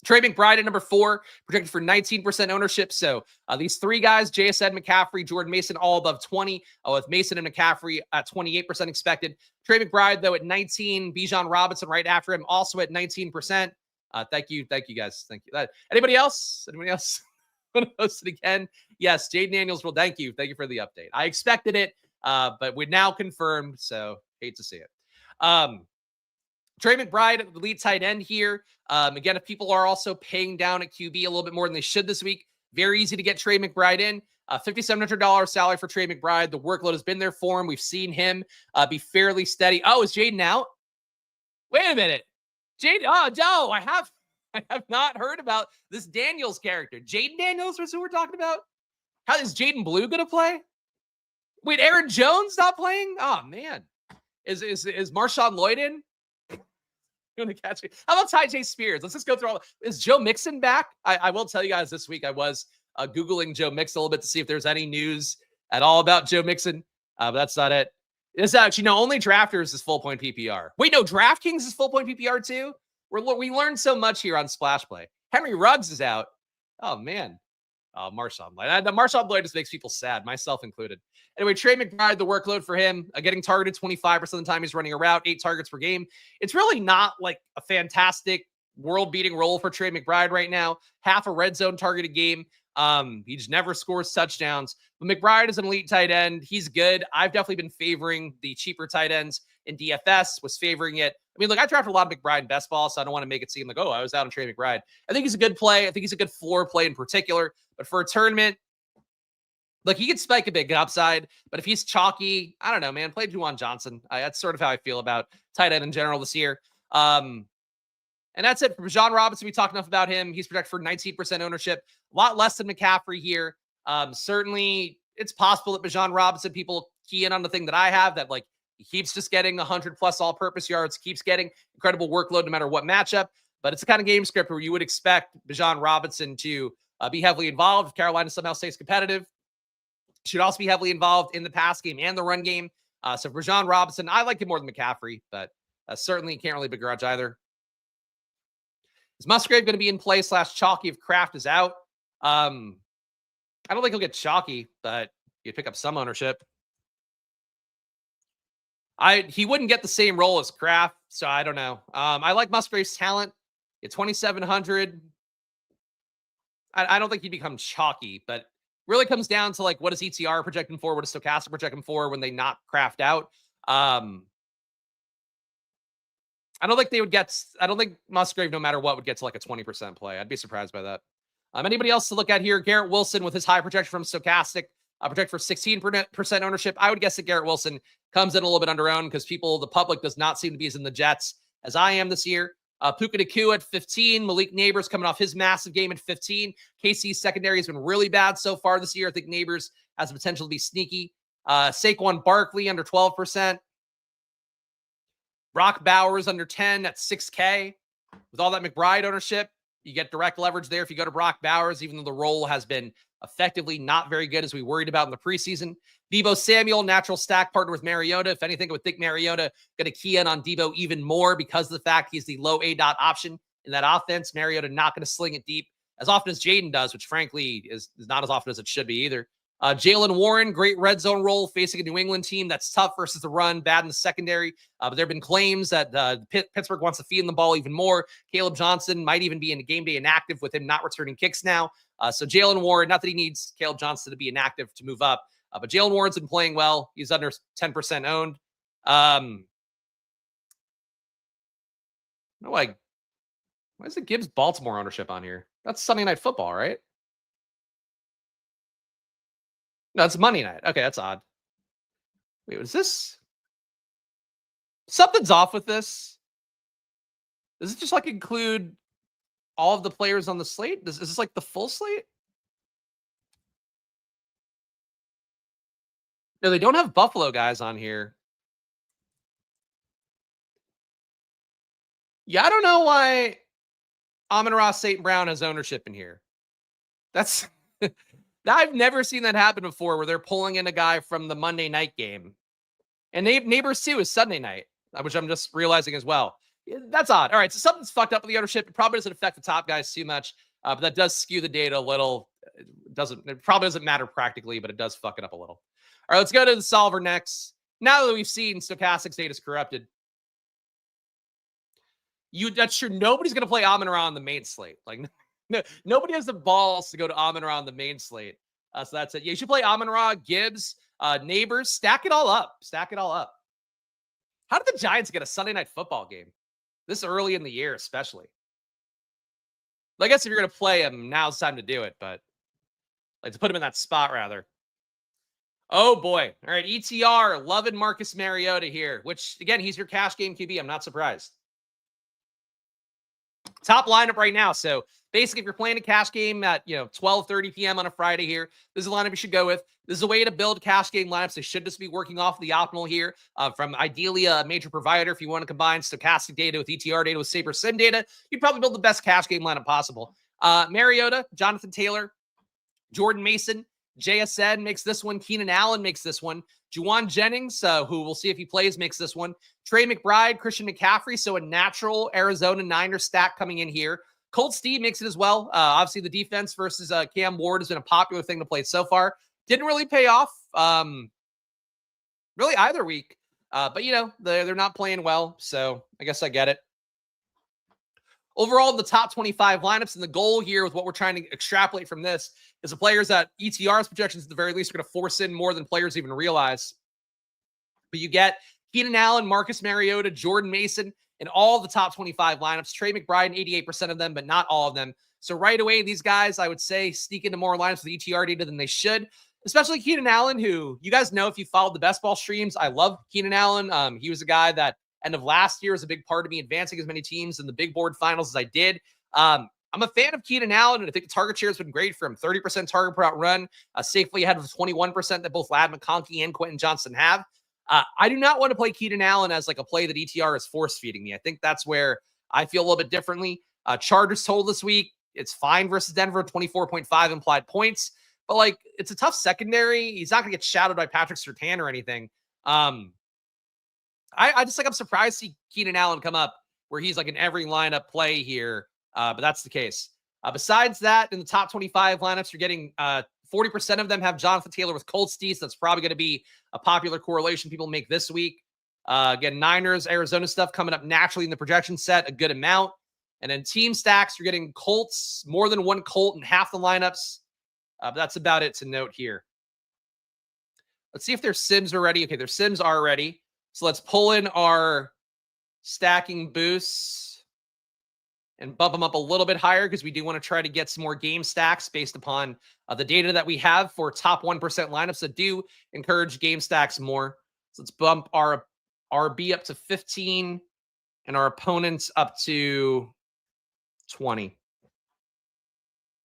A: Trey McBride at number 4, projected for 19% ownership. So these 3 guys, JSN, McCaffrey, Jordan Mason, all above 20, with Mason and McCaffrey at 28% expected. Trey McBride, though, at 19, Bijan Robinson right after him, also at 19%. Thank you guys. Thank you. Anybody else? Anybody else want to post it again? Yes, Jaden Daniels. Well, thank you for the update. I expected it, but we're now confirmed, so hate to see it. Trey McBride, the lead tight end here. Again, if people are also paying down at QB a little bit more than they should this week, very easy to get Trey McBride in. $5,700 salary for Trey McBride. The workload has been there for him. We've seen him be fairly steady. Oh, is Jaden out? Wait a minute. Jaden, no, I have not heard about this Daniels character. Jaden Daniels is who we're talking about? How is Jaden Blue going to play? Wait, Aaron Jones not playing? Oh, man. Is Marshawn Lloyd in? Going to catch me. How about Ty J. Spears? Let's just go through all. Is Joe Mixon back? I will tell you guys this week I was Googling Joe Mixon a little bit to see if there's any news at all about Joe Mixon. But that's not it. It's actually, no, only Drafters is full point PPR. Wait, no, DraftKings is full point PPR too? We learned so much here on Splash Play. Henry Ruggs is out. Oh, man. Marshawn Lloyd. Marshawn Lloyd just makes people sad, myself included. Anyway, Trey McBride, the workload for him, getting targeted 25% of the time he's running a route, 8 targets per game. It's really not like a fantastic world-beating role for Trey McBride right now. Half a red zone targeted game. He just never scores touchdowns. But McBride is an elite tight end. He's good. I've definitely been favoring the cheaper tight ends in DFS, was favoring it. I mean, look, I drafted a lot of McBride in best ball, so I don't want to make it seem like, oh, I was out on Trey McBride. I think he's a good play. I think he's a good floor play in particular. But for a tournament, look, he could spike a big upside. But if he's chalky, I don't know, man. Play Juwan Johnson. That's sort of how I feel about tight end in general this year. And that's it for Bijan Robinson. We talked enough about him. He's projected for 19% ownership. A lot less than McCaffrey here. Certainly, it's possible that Bijan Robinson, people key in on the thing that I have, that like he keeps just getting 100+ all-purpose yards, keeps getting incredible workload no matter what matchup. But it's the kind of game script where you would expect Bijan Robinson to be heavily involved. If Carolina somehow stays competitive, should also be heavily involved in the pass game and the run game. So for Bijan Robinson, I like him more than McCaffrey, but certainly can't really begrudge either. Is Musgrave going to be in play / chalky if Kraft is out? I don't think he'll get chalky, but you'd pick up some ownership. He wouldn't get the same role as Kraft, so I don't know. I like Musgrave's talent. At 2,700, I don't think he'd become chalky, but really comes down to like what is ETR projecting for, what is Stochastic projecting for when they knock Kraft out. I don't think Musgrave, no matter what, would get to like a 20% play. I'd be surprised by that. Anybody else to look at here? Garrett Wilson with his high projection from Stochastic, project for 16% ownership. I would guess that Garrett Wilson comes in a little bit under owned because the public does not seem to be as in the Jets as I am this year. Puka Nacua at 15. Malik Neighbors coming off his massive game at 15. KC's secondary has been really bad so far this year. I think Neighbors has the potential to be sneaky. Saquon Barkley under 12%. Brock Bowers under 10 at 6K. With all that McBride ownership, you get direct leverage there if you go to Brock Bowers, even though the role has been effectively not very good as we worried about in the preseason. Deebo Samuel, natural stack partner with Mariota. If anything, I would think Mariota going to key in on Deebo even more because of the fact he's the low A dot option in that offense. Mariota not going to sling it deep as often as Jaden does, which frankly is not as often as it should be either. Jalen Warren, great red zone role facing a New England team that's tough versus the run, bad in the secondary. But there have been claims that Pittsburgh wants to feed him the ball even more. Caleb Johnson might even be in a game day inactive with him not returning kicks now. So Jalen Warren, not that he needs Caleb Johnson to be inactive to move up, but Jalen Warren's been playing well. He's under 10% owned. Why is it Gibbs Baltimore ownership on here? That's Sunday Night Football, right? No, it's Monday night. Okay, that's odd. Wait, what is this? Something's off with this. Does it just like include all of the players on the slate? Is this like the full slate? No, they don't have Buffalo guys on here. Yeah, I don't know why Amon-Ra St. Brown has ownership in here. That's I've never seen that happen before where they're pulling in a guy from the Monday night game. And Neighbors too is Sunday night, which I'm just realizing as well. That's odd. All right, so something's fucked up with the ownership. It probably doesn't affect the top guys too much, but that does skew the data a little. It probably doesn't matter practically, but it does fuck it up a little. All right, let's go to the solver next. Now that we've seen Stochastic's data is corrupted, that's true. Nobody's going to play Amon-Ra on the main slate. Like, nobody has the balls to go to Amon-Ra on the main slate. So that's it. Yeah, you should play Amon-Ra, Gibbs, Neighbors. Stack it all up. Stack it all up. How did the Giants get a Sunday night football game this early in the year, especially? I guess if you're going to play him, now's the time to do it, but like to put him in that spot rather. Oh boy. All right. ETR, loving Marcus Mariota here, which again, he's your cash game QB. I'm not surprised. Top lineup right now. So basically, if you're playing a cash game at 12:30 p.m. on a Friday here, this is a lineup you should go with. This is a way to build cash game lineups. They should just be working off the optimal here from ideally a major provider. If you want to combine stochastic data with ETR data with Saber Sim data, you'd probably build the best cash game lineup possible. Mariota, Jonathan Taylor, Jordan Mason, JSN makes this one. Keenan Allen makes this one. Juwan Jennings, who we'll see if he plays, makes this one. Trey McBride, Christian McCaffrey, so a natural Arizona Niners stack coming in here. Colt Steve makes it as well. Obviously, the defense versus Cam Ward has been a popular thing to play so far. Didn't really pay off really either week. But, they're not playing well, so I guess I get it. Overall, the top 25 lineups, and the goal here with what we're trying to extrapolate from this is the players that ETR's projections at the very least are going to force in more than players even realize. But you get Keenan Allen, Marcus Mariota, Jordan Mason, and all the top 25 lineups. Trey McBride, 88% of them, but not all of them. So right away, these guys, I would say, sneak into more lineups with ETR data than they should, especially Keenan Allen, who you guys know if you followed the best ball streams, I love Keenan Allen. He was a guy that end of last year was a big part of me advancing as many teams in the big board finals as I did. I'm a fan of Keenan Allen, and I think the target share has been great for him. 30% target per out run, safely ahead of the 21% that both Ladd McConkey and Quentin Johnson have. I do not want to play Keenan Allen as like a play that ETR is force feeding me. I think that's where I feel a little bit differently. Chargers total this week, it's fine versus Denver, 24.5 implied points. But like, it's a tough secondary. He's not going to get shadowed by Patrick Surtain or anything. I'm surprised to see Keenan Allen come up where he's like in every lineup play here. But that's the case. Besides that, in the top 25 lineups, you're getting 40% of them have Jonathan Taylor with Colt Steve. That's probably going to be a popular correlation people make this week. Again, Niners, Arizona stuff coming up naturally in the projection set, a good amount. And then team stacks, you're getting Colts, more than one Colt in half the lineups. But that's about it to note here. Let's see if their sims are ready. Okay, their sims are ready. So let's pull in our stacking boosts and bump them up a little bit higher because we do want to try to get some more game stacks based upon the data that we have for top 1% lineups that do encourage game stacks more. So let's bump our RB up to 15 and our opponents up to 20.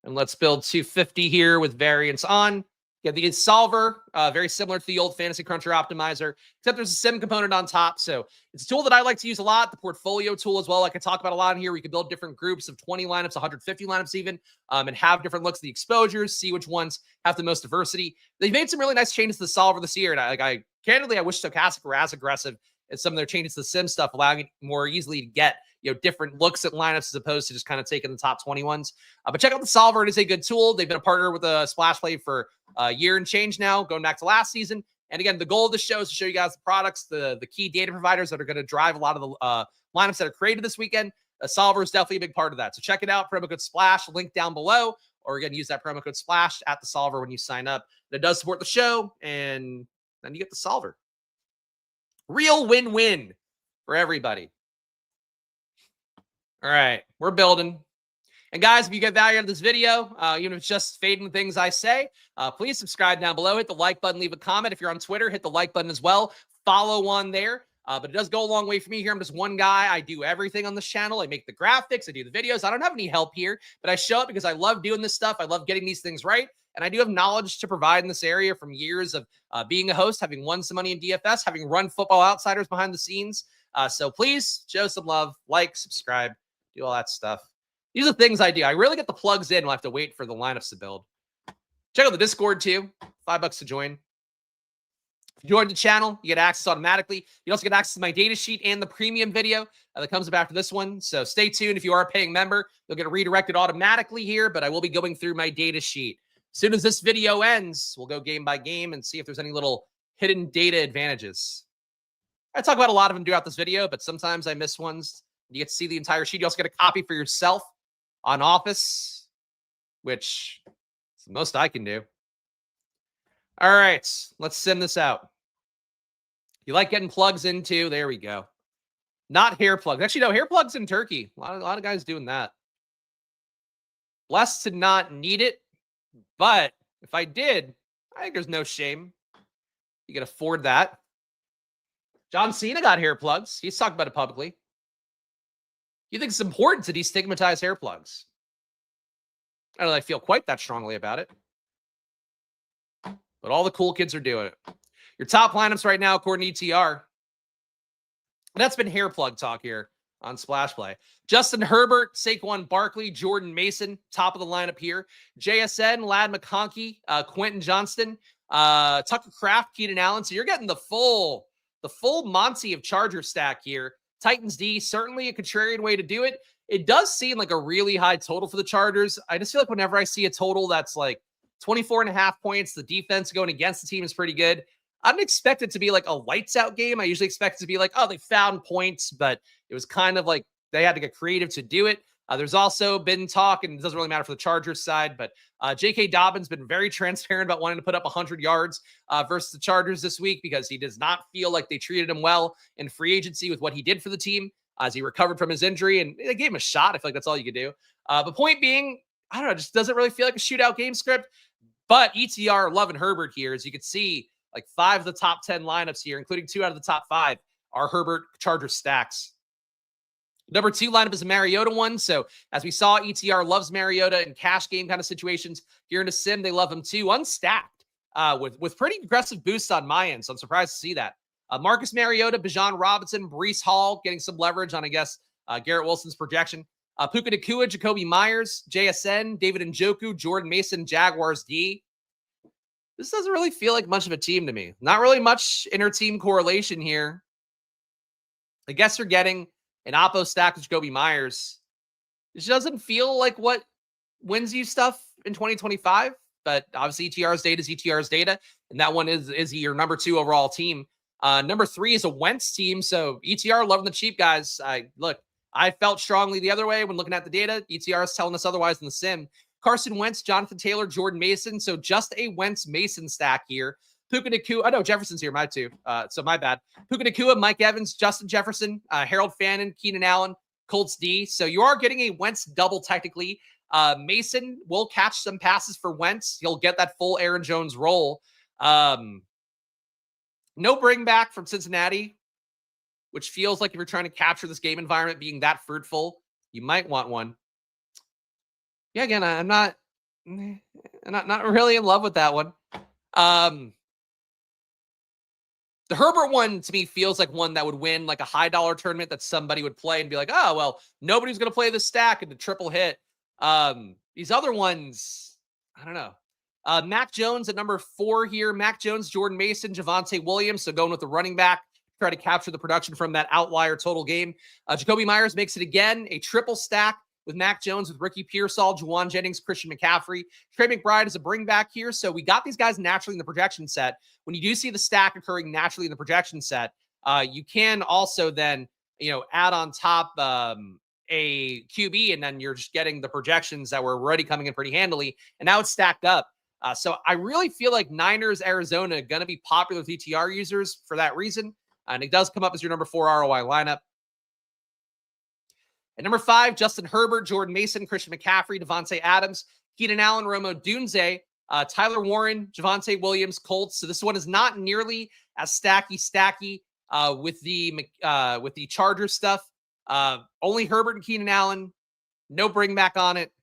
A: And let's build 250 here with variance on. Yeah, the solver, very similar to the old Fantasy Cruncher optimizer, except there's a sim component on top. So it's a tool that I like to use a lot, the portfolio tool as well. Like I talk about a lot in here. We can build different groups of 20 lineups, 150 lineups even, and have different looks at the exposures, see which ones have the most diversity. They've made some really nice changes to the solver this year. And I candidly, I wish Stochastic were as aggressive as some of their changes to the sim stuff, allowing it more easily to get different looks at lineups as opposed to just kind of taking the top 20 ones. But check out the solver. It is a good tool. They've been a partner with a Splash Play for a year and change now, going back to last season. And again, the goal of this show is to show you guys the products, the key data providers that are going to drive a lot of the lineups that are created this weekend. A solver is definitely a big part of that. So check it out. Promo code SPLASH, link down below. Or again, use that promo code SPLASH at the solver when you sign up. It does support the show, and then you get the solver. Real win-win for everybody. All right, we're building. And guys, if you get value out of this video, even if it's just fading the things I say, please subscribe down below. Hit the like button, leave a comment. If you're on Twitter, hit the like button as well. Follow on there. But it does go a long way for me here. I'm just one guy. I do everything on this channel. I make the graphics. I do the videos. I don't have any help here, but I show up because I love doing this stuff. I love getting these things right. And I do have knowledge to provide in this area from years of being a host, having won some money in DFS, having run Football Outsiders behind the scenes. So please show some love, like, subscribe, do all that stuff. These are things I do. I really get the plugs in. We'll have to wait for the lineups to build. Check out the Discord too. $5 to join. If you join the channel, you get access automatically. You also get access to my data sheet and the premium video that comes up after this one. So stay tuned. If you are a paying member, you'll get redirected automatically here, but I will be going through my data sheet. As soon as this video ends, we'll go game by game and see if there's any little hidden data advantages. I talk about a lot of them throughout this video, but sometimes I miss ones. You get to see the entire sheet. You also get a copy for yourself on Office, which is the most I can do. All right, let's send this out. You like getting plugs into, there we go. Not hair plugs. Actually, no, hair plugs in Turkey. A lot of guys doing that. Blessed to not need it, but if I did, I think there's no shame. You can afford that. John Cena got hair plugs. He's talked about it publicly. You think it's important to destigmatize hair plugs? I don't know, I feel quite that strongly about it. But all the cool kids are doing it. Your top lineups right now, according to ETR. That's been hair plug talk here on Splash Play. Justin Herbert, Saquon Barkley, Jordan Mason, top of the lineup here. JSN, Ladd McConkey, Quentin Johnston, Tucker Kraft, Keenan Allen. So you're getting the full Monty of Charger stack here. Titans D, certainly a contrarian way to do it. It does seem like a really high total for the Chargers. I just feel like whenever I see a total that's like 24.5 points, the defense going against the team is pretty good. I don't expect it to be like a lights out game. I usually expect it to be like, oh, they found points, but it was kind of like they had to get creative to do it. There's also been talk, and it doesn't really matter for the Chargers side, but J.K. Dobbins been very transparent about wanting to put up 100 yards versus the Chargers this week because he does not feel like they treated him well in free agency with what he did for the team as he recovered from his injury, and they gave him a shot. I feel like that's all you could do. The point being, I don't know, just doesn't really feel like a shootout game script, but ETR loving Herbert here. As you can see, like 5 of the top 10 lineups here, including 2 out of the top 5, are Herbert Chargers stacks. Number 2 lineup is a Mariota one. So as we saw, ETR loves Mariota in cash game kind of situations. Here in a sim, they love him too. Unstacked with pretty aggressive boosts on my end. So I'm surprised to see that. Marcus Mariota, Bijan Robinson, Breece Hall getting some leverage on, I guess, Garrett Wilson's projection. Puka Nacua, Jacoby Myers, JSN, David Njoku, Jordan Mason, Jaguars D. This doesn't really feel like much of a team to me. Not really much inter-team correlation here. I guess you're getting an Oppo stack with Jacoby Myers. It doesn't feel like what wins you stuff in 2025, but obviously ETR's data is ETR's data, and that one is your number 2 overall team. Number 3 is a Wentz team, so ETR loving the cheap guys. I felt strongly the other way when looking at the data. ETR is telling us otherwise in the sim. Carson Wentz, Jonathan Taylor, Jordan Mason, so just a Wentz-Mason stack here. Puka Nacua, no, Jefferson's here, my 2. So my bad. Puka Nacua, Mike Evans, Justin Jefferson, Harold Fannin, Keenan Allen, Colts D. So you are getting a Wentz double technically. Mason will catch some passes for Wentz. He'll get that full Aaron Jones role. No bring back from Cincinnati, which feels like if you're trying to capture this game environment being that fruitful, you might want one. Yeah, again, I'm not really in love with that one. The Herbert one to me feels like one that would win like a high dollar tournament that somebody would play and be like, oh, well, nobody's going to play this stack and the triple hit. These other ones, I don't know. Mac Jones at number 4 here. Mac Jones, Jordan Mason, Javonte Williams. So going with the running back, try to capture the production from that outlier total game. Jacoby Myers makes it again, a triple stack with Mac Jones, with Ricky Pearsall, Juwan Jennings, Christian McCaffrey. Trey McBride is a bring back here. So we got these guys naturally in the projection set. When you do see the stack occurring naturally in the projection set, you can also then, add on top a QB, and then you're just getting the projections that were already coming in pretty handily. And now it's stacked up. So I really feel like Niners, Arizona going to be popular with ETR users for that reason. And it does come up as your number 4 ROI lineup. At number 5, Justin Herbert, Jordan Mason, Christian McCaffrey, Devontae Adams, Keenan Allen, Rome Odunze, Tyler Warren, Javonte Williams, Colts. So this one is not nearly as stacky with the Chargers stuff. Only Herbert and Keenan Allen, no bring back on it.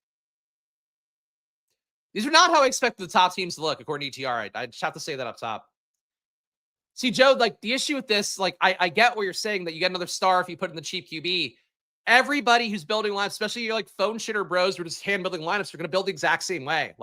A: These are not how I expect the top teams to look, according to ETR. I just have to say that up top. See, Joe, like the issue with this, like I get what you're saying that you get another star if you put in the cheap QB. Everybody who's building lineups, especially your like phone shitter bros who are just hand building lineups, are going to build the exact same way.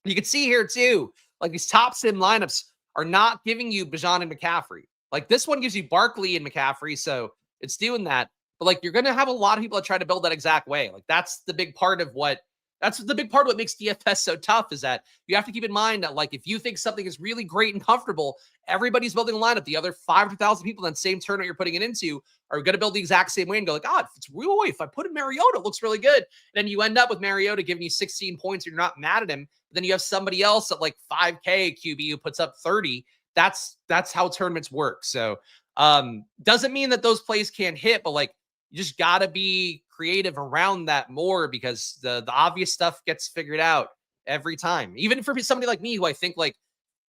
A: You can see here too, like these top sim lineups are not giving you Bijan and McCaffrey. Like this one gives you Barkley and McCaffrey, so it's doing that. But like you're gonna have a lot of people that try to build that exact way. Like that's the big part of what makes DFS so tough is that you have to keep in mind that like if you think something is really great and comfortable, everybody's building a lineup. The other 500,000 people in that same tournament you're putting it into are going to build the exact same way and go like, oh, if it's real way, if I put in Mariota, it looks really good. And then you end up with Mariota giving you 16 points and you're not mad at him. But then you have somebody else at like 5K QB who puts up 30. That's how tournaments work. So doesn't mean that those plays can't hit, but like you just got to be creative around that more because the obvious stuff gets figured out every time. Even for somebody like me, who I think like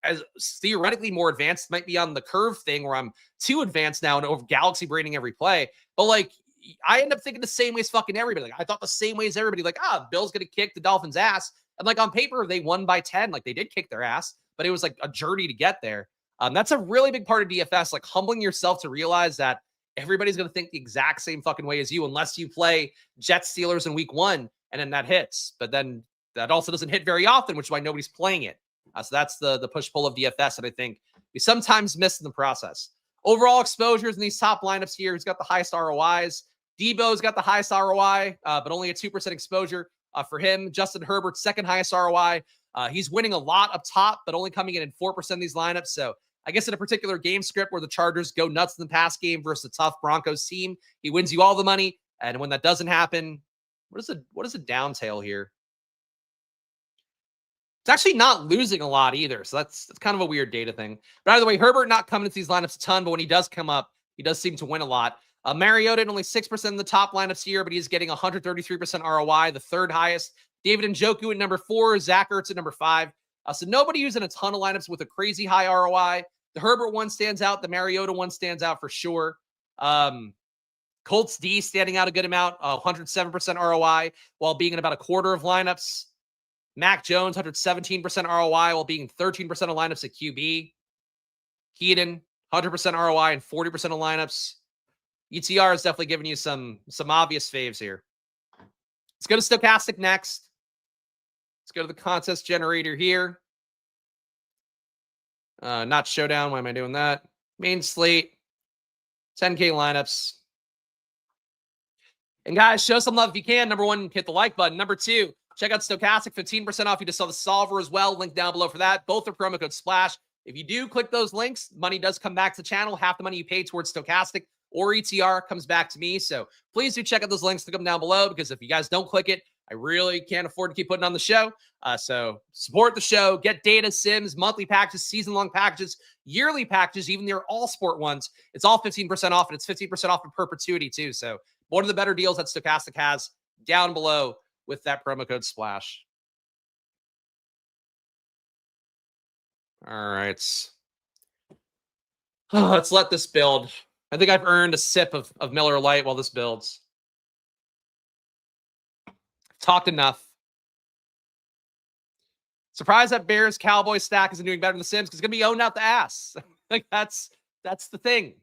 A: as theoretically more advanced might be on the curve thing where I'm too advanced now and over galaxy braining every play. But like, I end up thinking the same way as fucking everybody. Like I thought the same way as everybody, like, Bill's going to kick the Dolphins ass. And like on paper, they won by 10. Like they did kick their ass, but it was like a journey to get there. That's a really big part of DFS, like humbling yourself to realize that everybody's going to think the exact same fucking way as you, unless you play Jets Steelers in week 1 and then that hits. But then that also doesn't hit very often, which is why nobody's playing it. So that's the push-pull of DFS that I think we sometimes miss in the process. Overall exposures in these top lineups here, who's got the highest ROIs? Debo's got the highest ROI, but only a 2% exposure for him. Justin Herbert's second highest ROI. He's winning a lot up top, but only coming in 4% of these lineups. So I guess in a particular game script where the Chargers go nuts in the pass game versus a tough Broncos team, he wins you all the money. And when that doesn't happen, what is a downtail here? It's actually not losing a lot either. So that's kind of a weird data thing. But either way, Herbert not coming into these lineups a ton, but when he does come up, he does seem to win a lot. Mariota at only 6% in the top lineups here, but he's getting 133% ROI, the third highest. David Njoku at number 4, Zach Ertz at number 5. So nobody using a ton of lineups with a crazy high ROI. The Herbert one stands out. The Mariota one stands out for sure. Colts D standing out a good amount, 107% ROI while being in about a quarter of lineups. Mac Jones, 117% ROI while being 13% of lineups at QB. Keaton, 100% ROI and 40% of lineups. ETR is definitely giving you some obvious faves here. Let's go to Stochastic next. Let's go to the contest generator here. Not Showdown. Why am I doing that? Main slate. 10K lineups. And guys, show some love if you can. Number 1, hit the like button. Number 2, check out Stochastic, 15% off. You just saw the solver as well. Link down below for that. Both are promo code SPLASH. If you do click those links, money does come back to the channel. Half the money you pay towards Stochastic or ETR comes back to me. So please do check out those links. Click them down below because if you guys don't click it, I really can't afford to keep putting on the show. So support the show, get data, sims, monthly packages, season-long packages, yearly packages, even their all-sport ones. It's all 15% off, and it's 15% off in perpetuity too. So one of the better deals that Stochastic has down below with that promo code SPLASH. All right. Let's let this build. I think I've earned a sip of Miller Lite while this builds. Talked enough. Surprised that Bears Cowboys stack isn't doing better than the Sims because it's going to be owned out the ass. Like that's the thing.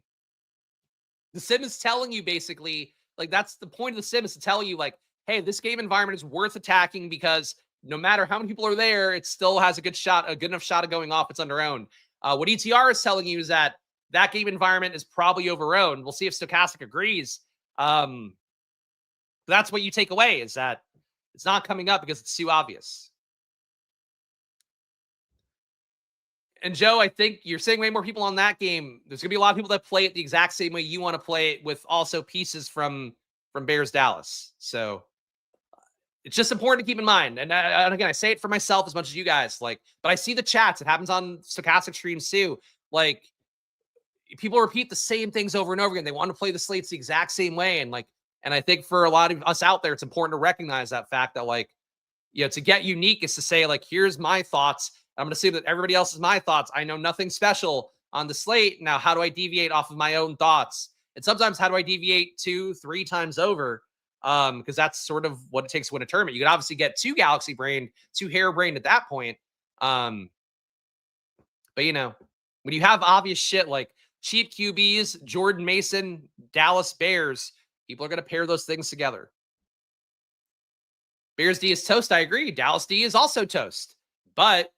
A: The Sim is telling you basically, like that's the point of the Sim is to tell you like, hey, this game environment is worth attacking because no matter how many people are there, it still has a good enough shot of going off its under owned. What ETR is telling you is that game environment is probably over owned. We'll see if Stochastic agrees. That's what you take away is that it's not coming up because it's too obvious. And Joe, I think you're seeing way more people on that game. There's going to be a lot of people that play it the exact same way you want to play it with also pieces from Bears Dallas. So it's just important to keep in mind. And again, I say it for myself as much as you guys like, but I see the chats. It happens on Stochastic streams too. Like people repeat the same things over and over again. They want to play the slates the exact same way. And I think for a lot of us out there, it's important to recognize that fact that like, you know, to get unique is to say like, here's my thoughts. I'm going to say that everybody else is my thoughts. I know nothing special on the slate. Now, how do I deviate off of my own thoughts? And sometimes how do I deviate 2-3 times over? Because that's sort of what it takes to win a tournament. You could obviously get too galaxy brained, too hair brained at that point. But you know, when you have obvious shit like cheap QBs, Jordan Mason, Dallas Bears, people are going to pair those things together. Bears D is toast. I agree. Dallas D is also toast. But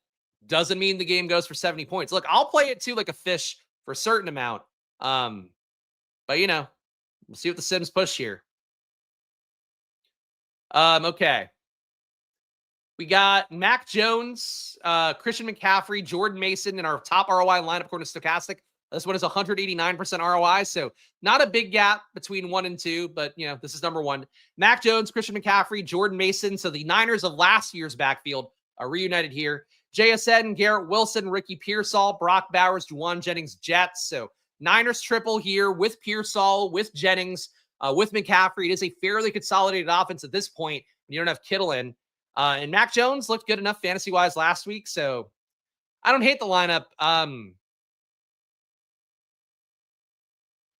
A: doesn't mean the game goes for 70 points. Look, I'll play it too like a fish for a certain amount. But we'll see what the Sims push here. Okay. We got Mac Jones, Christian McCaffrey, Jordan Mason in our top ROI lineup according to Stochastic. This one is 189% ROI, so not a big gap between 1 and 2, but, this is number 1. Mac Jones, Christian McCaffrey, Jordan Mason. So the Niners of last year's backfield are reunited here. JSN, Garrett Wilson, Ricky Pearsall, Brock Bowers, Juwan Jennings, Jets. So Niners triple here with Pearsall, with Jennings, with McCaffrey. It is a fairly consolidated offense at this point. You don't have Kittle in. And Mac Jones looked good enough fantasy-wise last week, so I don't hate the lineup.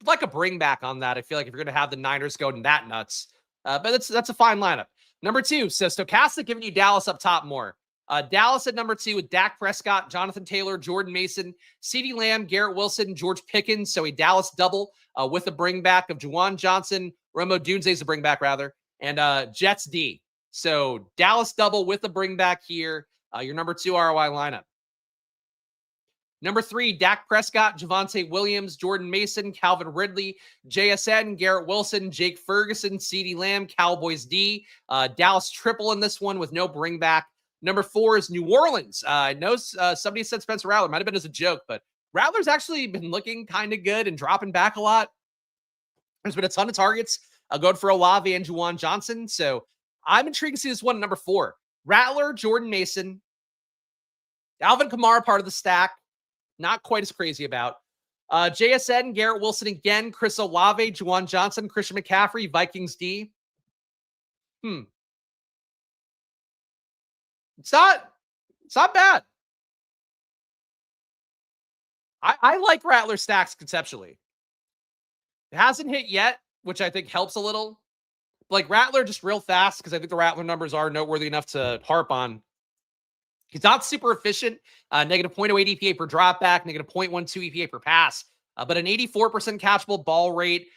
A: Like a bring back on that. I feel like if you're going to have the Niners going that nuts, but that's a fine lineup. Number 2, so Stochastic giving you Dallas up top more. Dallas at number 2 with Dak Prescott, Jonathan Taylor, Jordan Mason, CeeDee Lamb, Garrett Wilson, George Pickens. So a Dallas double with a bring back of Juwan Johnson, Romo Dunze's a bring back rather, and Jets D. So Dallas double with a bring back here. Your number 2 ROI lineup. Number 3, Dak Prescott, Javonte Williams, Jordan Mason, Calvin Ridley, JSN, Garrett Wilson, Jake Ferguson, CeeDee Lamb, Cowboys D. Dallas triple in this one with no bring back. Number 4 is New Orleans. I know somebody said Spencer Rattler. Might have been as a joke, but Rattler's actually been looking kind of good and dropping back a lot. There's been a ton of targets going for Olave and Juwan Johnson. So I'm intrigued to see this one at number 4. Rattler, Jordan Mason, Alvin Kamara part of the stack. Not quite as crazy about. JSN, Garrett Wilson again, Chris Olave, Juwan Johnson, Christian McCaffrey, Vikings D. It's not bad. I like Rattler stacks conceptually. It hasn't hit yet, which I think helps a little. Like Rattler just real fast, because I think the Rattler numbers are noteworthy enough to harp on. He's not super efficient, negative 0.08 EPA per dropback, negative 0.12 EPA per pass, but an 84% catchable ball rate,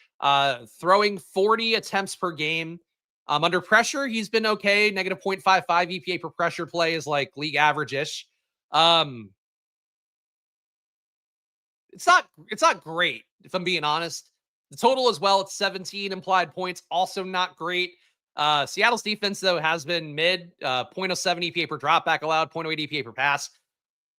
A: throwing 40 attempts per game. Under pressure, he's been okay. Negative 0.55 EPA per pressure play is like league average-ish. It's not great, if I'm being honest. The total as well, it's 17 implied points, also not great. Seattle's defense, though, has been mid, 0.07 EPA per dropback allowed, 0.08 EPA per pass.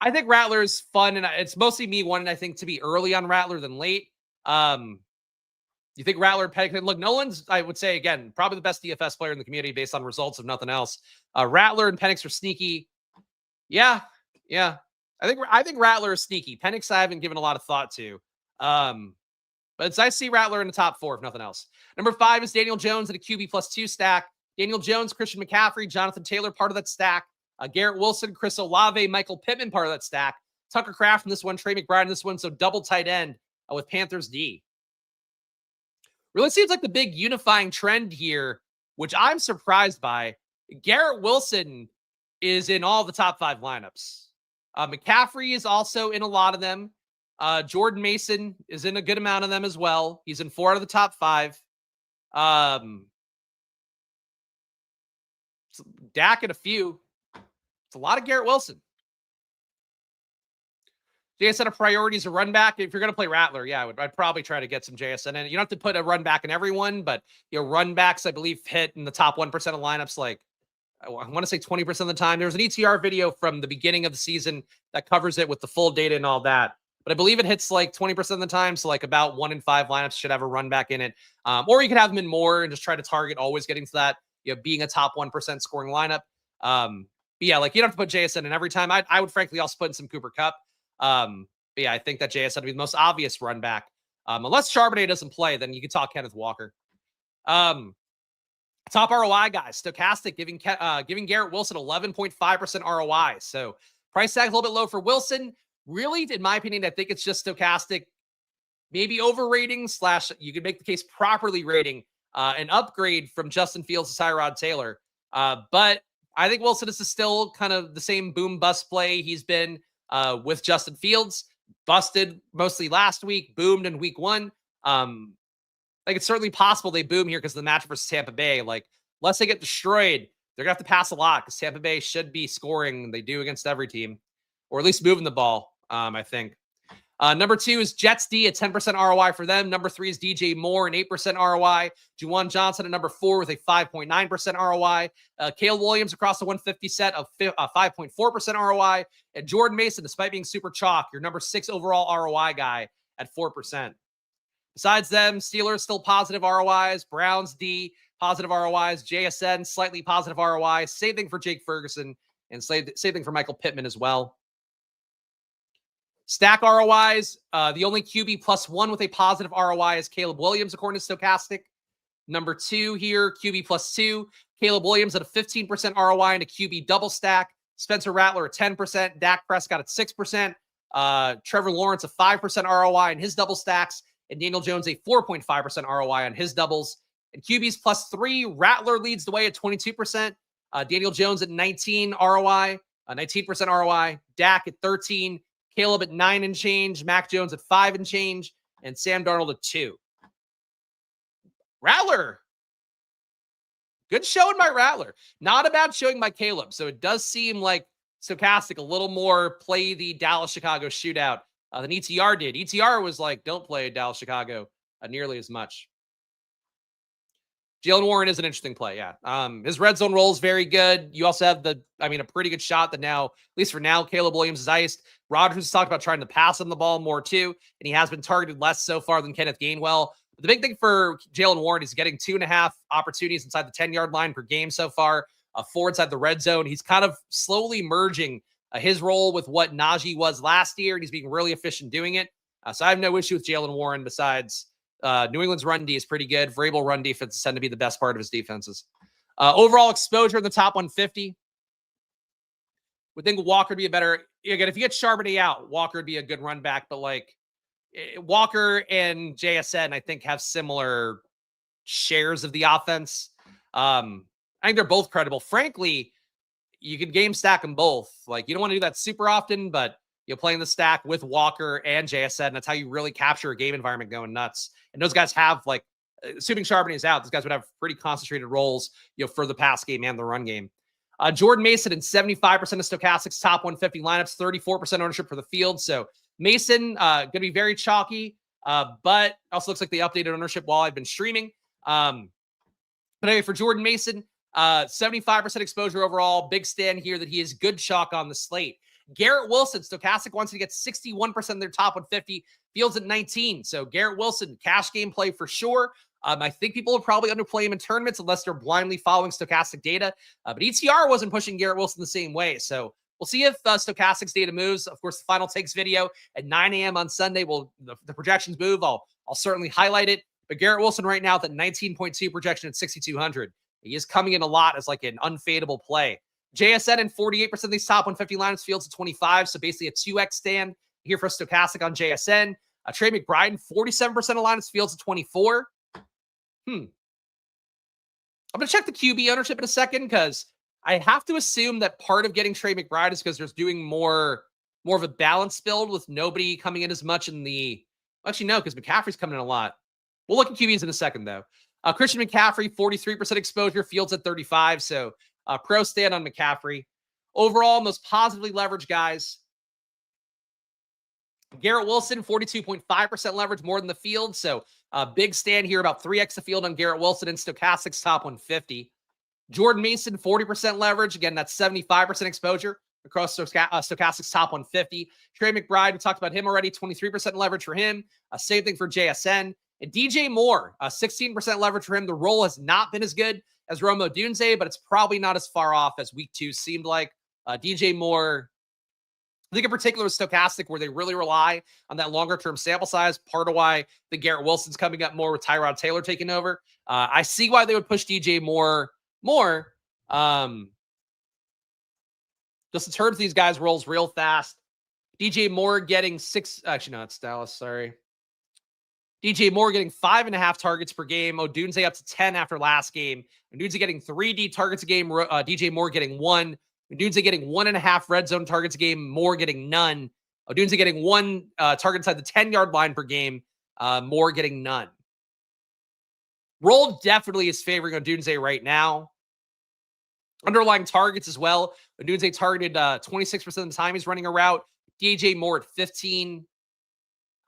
A: I think Rattler's fun, and it's mostly me wanting, I think, to be early on Rattler than late. You think Rattler and Penix? Look, Nolan's, I would say, again, probably the best DFS player in the community based on results, if nothing else. Rattler and Penix are sneaky. Yeah. I think Rattler is sneaky. Penix I haven't given a lot of thought to. But it's nice to see Rattler in the top 4, if nothing else. Number 5 is Daniel Jones at a QB +2 stack. Daniel Jones, Christian McCaffrey, Jonathan Taylor, part of that stack. Garrett Wilson, Chris Olave, Michael Pittman, part of that stack. Tucker Kraft in this one, Trey McBride in this one. So double tight end with Panthers D. Really seems like the big unifying trend here, which I'm surprised by. Garrett Wilson is in all the top 5 lineups. McCaffrey is also in a lot of them. Jordan Mason is in a good amount of them as well. He's in 4 out of the top 5. Dak at a few. It's a lot of Garrett Wilson. JSN a priority is a run back. If you're going to play Rattler, yeah, I'd probably try to get some JSN in. You don't have to put a run back in everyone, but run backs, I believe, hit in the top 1% of lineups, like I want to say 20% of the time. There was an ETR video from the beginning of the season that covers it with the full data and all that. But I believe it hits like 20% of the time. So like about 1 in 5 lineups should have a run back in it. Or you could have them in more and just try to target always getting to that, being a top 1% scoring lineup. But yeah, like you don't have to put JSN in every time. I would frankly also put in some Cooper Kupp. But yeah, I think that JSN would be the most obvious run back. Unless Charbonnet doesn't play, then you can talk Kenneth Walker. Top ROI guys, Stochastic giving Garrett Wilson 11.5% ROI. So price tag a little bit low for Wilson. Really, in my opinion, I think it's just Stochastic maybe overrating / you could make the case properly rating an upgrade from Justin Fields to Tyrod Taylor. But I think Wilson is still kind of the same boom bust play he's been with Justin Fields. Busted mostly last week, boomed in week 1. Like it's certainly possible they boom here because of the matchup versus Tampa Bay. Like, unless they get destroyed, they're going to have to pass a lot because Tampa Bay should be scoring. They do against every team. or at least moving the ball, I think. Number 2 is Jets D at 10% ROI for them. Number 3 is DJ Moore, an 8% ROI. Juwan Johnson at number 4 with a 5.9% ROI. Caleb Williams across the 150 set of 5.4% ROI. And Jordan Mason, despite being super chalk, your number 6 overall ROI guy at 4%. Besides them, Steelers still positive ROIs. Browns D, positive ROIs. JSN, slightly positive ROI. Same thing for Jake Ferguson, and same thing for Michael Pittman as well. Stack ROIs, the only QB +1 with a positive ROI is Caleb Williams, according to Stochastic. Number 2 here, QB +2. Caleb Williams at a 15% ROI and a QB double stack. Spencer Rattler at 10%. Dak Prescott at 6%. Trevor Lawrence a 5% ROI in his double stacks. And Daniel Jones a 4.5% ROI on his doubles. And QBs +3, Rattler leads the way at 22%. Daniel Jones at 19 ROI, 19% ROI. Dak at 13. Caleb at 9 and change, Mac Jones at 5 and change, and Sam Darnold at 2. Rattler. Good showing by Rattler. Not a bad showing by Caleb. So it does seem like Stochastic a little more play the Dallas-Chicago shootout than ETR did. ETR was like, don't play Dallas-Chicago nearly as much. Jalen Warren is an interesting play, yeah. His red zone roll is very good. You also have a pretty good shot that now, at least for now, Caleb Williams is iced. Rodgers has talked about trying to pass him the ball more too, and he has been targeted less so far than Kenneth Gainwell. But the big thing for Jalen Warren is getting 2.5 opportunities inside the 10-yard line per game so far, 4 inside the red zone. He's kind of slowly merging his role with what Najee was last year, and he's being really efficient doing it. So I have no issue with Jalen Warren besides New England's run D is pretty good. Vrabel run defense tend to be the best part of his defenses. Overall exposure in the top 150. Would think Walker would be a better. Again, if you get Charbonnet out, Walker would be a good run back. But like Walker and JSN, I think have similar shares of the offense. I think they're both credible. Frankly, you could game stack them both. Like you don't want to do that super often, but you're playing the stack with Walker and JSN. That's how you really capture a game environment going nuts. And those guys have, like, assuming Charbonnet is out, those guys would have pretty concentrated roles, for the pass game and the run game. Jordan Mason in 75% of Stochastic's top 150 lineups, 34% ownership for the field. So Mason going to be very chalky, but also looks like they updated ownership while I've been streaming. But anyway, for Jordan Mason, 75% exposure overall. Big stand here that he is good chalk on the slate. Garrett Wilson, Stochastic wants to get 61% of their top 150, fields at 19. So Garrett Wilson, cash game play for sure. I think people will probably underplay him in tournaments unless they're blindly following Stochastic data. But ETR wasn't pushing Garrett Wilson the same way. So we'll see if Stochastic's data moves. Of course, the final takes video at 9 a.m. on Sunday. The projections move. I'll certainly highlight it. But Garrett Wilson right now at that 19.2 projection at 6,200. He is coming in a lot as like an unfadable play. JSN in 48% of these top 150 lineups, fields at 25, so basically a 2x stand here for Stochastic on JSN. Trey McBride, 47% of lineups, fields at 24. I'm going to check the QB ownership in a second because I have to assume that part of getting Trey McBride is because there's doing more of a balanced build with nobody coming in as much in the... Actually, no, because McCaffrey's coming in a lot. We'll look at QBs in a second, though. Christian McCaffrey, 43% exposure, fields at 35, so... pro stand on McCaffrey. Overall, most positively leveraged guys. Garrett Wilson, 42.5% leverage, more than the field. So big stand here, about 3x the field on Garrett Wilson in Stochastic's top 150. Jordan Mason, 40% leverage. Again, that's 75% exposure across Stochastic's top 150. Trey McBride, we talked about him already, 23% leverage for him. Same thing for JSN. And DJ Moore, 16% leverage for him. The role has not been as good as Rome Odunze, but it's probably not as far off as week 2 seemed like. DJ Moore, I think in particular with Stochastic, where they really rely on that longer-term sample size, part of why the Garrett Wilson's coming up more with Tyrod Taylor taking over. I see why they would push DJ Moore more. Just in terms of these guys' roles real fast. DJ Moore getting 6, actually no, it's Dallas, sorry. DJ Moore getting 5.5 targets per game. Odunze up to 10 after last game. Odunze getting 3 D targets a game. DJ Moore getting 1. Odunze getting 1.5 red zone targets a game. Moore getting none. Odunze getting 1 target inside the 10-yard line per game. Moore getting none. Roll definitely is favoring Odunze right now. Underlying targets as well. Odunze targeted 26% of the time he's running a route. DJ Moore at 15.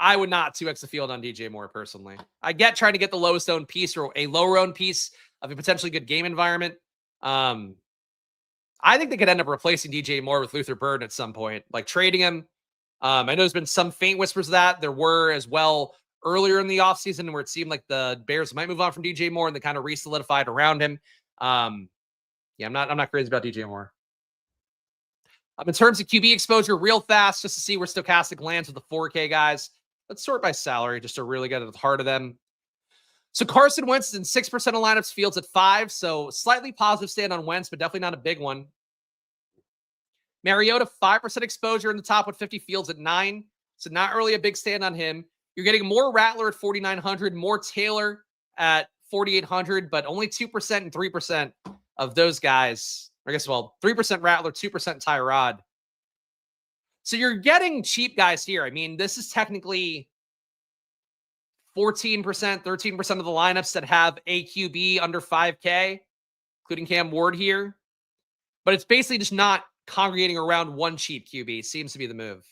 A: I would not 2x the field on DJ Moore personally. I get trying to get the lowest owned piece or a lower owned piece of a potentially good game environment. I think they could end up replacing DJ Moore with Luther Burden at some point, like trading him. I know there's been some faint whispers of that. There were as well earlier in the offseason where it seemed like the Bears might move on from DJ Moore and they kind of re-solidified around him. Yeah, I'm not crazy about DJ Moore. In terms of QB exposure, real fast, just to see where Stochastic lands with the 4K guys. Let's sort by salary just to really get at the heart of them. So Carson Wentz is in 6% of lineups, Fields at 5%. So slightly positive stand on Wentz, but definitely not a big one. Mariota, 5% exposure in the top 150, Fields at 9%. So not really a big stand on him. You're getting more Rattler at 4,900, more Taylor at 4,800, but only 2% and 3% of those guys. I guess, 3% Rattler, 2% Tyrod. So you're getting cheap guys here. I mean, this is technically 14%, 13% of the lineups that have a QB under 5K, including Cam Ward here. But it's basically just not congregating around one cheap QB. Seems to be the move.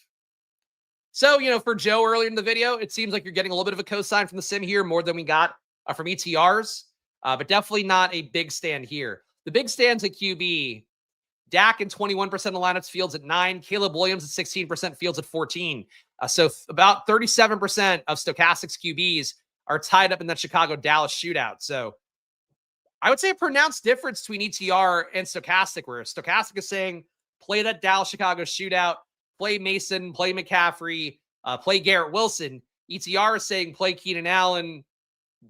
A: So, for Joe earlier in the video, it seems like you're getting a little bit of a cosign from the sim here, more than we got from ETRs, but definitely not a big stand here. The big stands at QB, Dak in 21% of lineups, Fields at 9%. Caleb Williams at 16%, Fields at 14%. So about 37% of Stochastic's QBs are tied up in that Chicago-Dallas shootout. So I would say a pronounced difference between ETR and Stochastic, where Stochastic is saying, play that Dallas-Chicago shootout, play Mason, play McCaffrey, play Garrett Wilson. ETR is saying, play Keenan Allen,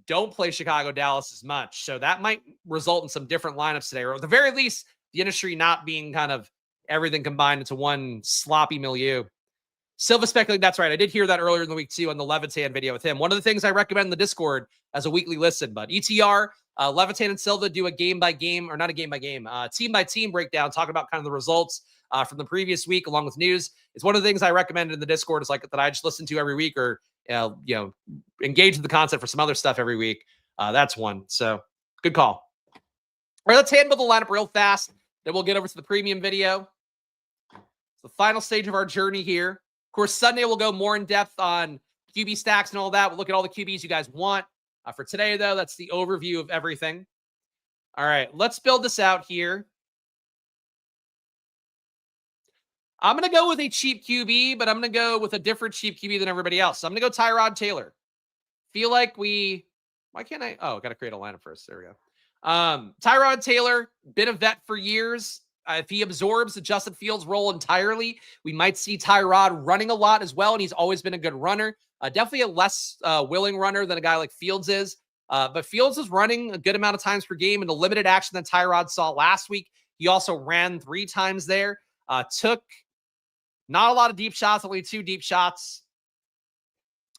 A: don't play Chicago-Dallas as much. So that might result in some different lineups today, or at the very least, the industry not being kind of everything combined into one sloppy milieu. Silva speculating, that's right. I did hear that earlier in the week too on the Levitan video with him. One of the things I recommend in the Discord as a weekly listen, but ETR, Levitan and Silva do a game by game, or not a game by game, team by team breakdown, talking about kind of the results from the previous week along with news. It's one of the things I recommend in the Discord is like that I just listen to every week, or engage with the concept for some other stuff every week. That's one. So good call. All right, let's handle the lineup real fast. Then we'll get over to the premium video. It's the final stage of our journey here. Of course, Sunday we'll go more in depth on QB stacks and all that. We'll look at all the QBs you guys want. For today, though, that's the overview of everything. All right, let's build this out here. I'm going to go with a cheap QB, but I'm going to go with a different cheap QB than everybody else. So I'm going to go Tyrod Taylor. Feel like why can't I? Oh, got to create a lineup first. There we go. Tyrod Taylor, been a vet for years. If he absorbs the Justin Fields role entirely, we might see Tyrod running a lot as well, and he's always been a good runner. Definitely a less willing runner than a guy like Fields is. But Fields is running a good amount of times per game, and the limited action that Tyrod saw last week, he also ran 3 times there. Took not a lot of deep shots, only 2 deep shots,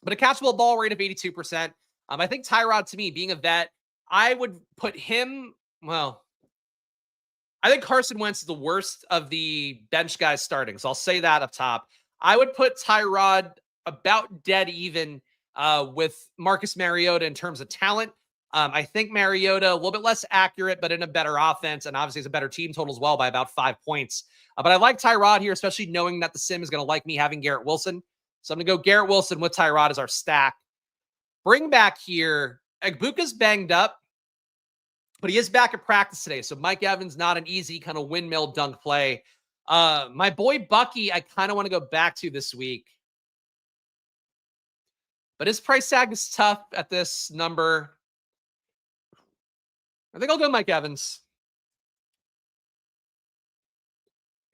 A: but a catchable ball rate of 82%. I think Tyrod, to me, being a vet, I would put him, I think Carson Wentz is the worst of the bench guys starting. So I'll say that up top. I would put Tyrod about dead even with Marcus Mariota in terms of talent. I think Mariota a little bit less accurate, but in a better offense, and obviously it's a better team total as well by about 5 points. But I like Tyrod here, especially knowing that the sim is going to like me having Garrett Wilson. So I'm going to go Garrett Wilson with Tyrod as our stack. Bring back here, Egbuka's banged up, but he is back at practice today. So Mike Evans, not an easy kind of windmill dunk play. My boy Bucky, I kind of want to go back to this week. But his price tag is tough at this number. I think I'll go Mike Evans.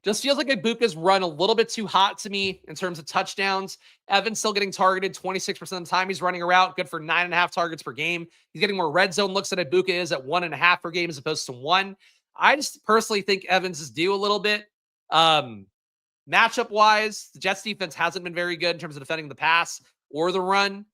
A: Just feels like Ibuka's run a little bit too hot to me in terms of touchdowns. Evans still getting targeted 26% of the time he's running a route, good for 9.5 targets per game. He's getting more red zone looks than Ibuka is at 1.5 per game as opposed to 1. I just personally think Evans is due a little bit. Matchup-wise, the Jets defense hasn't been very good in terms of defending the pass or the run.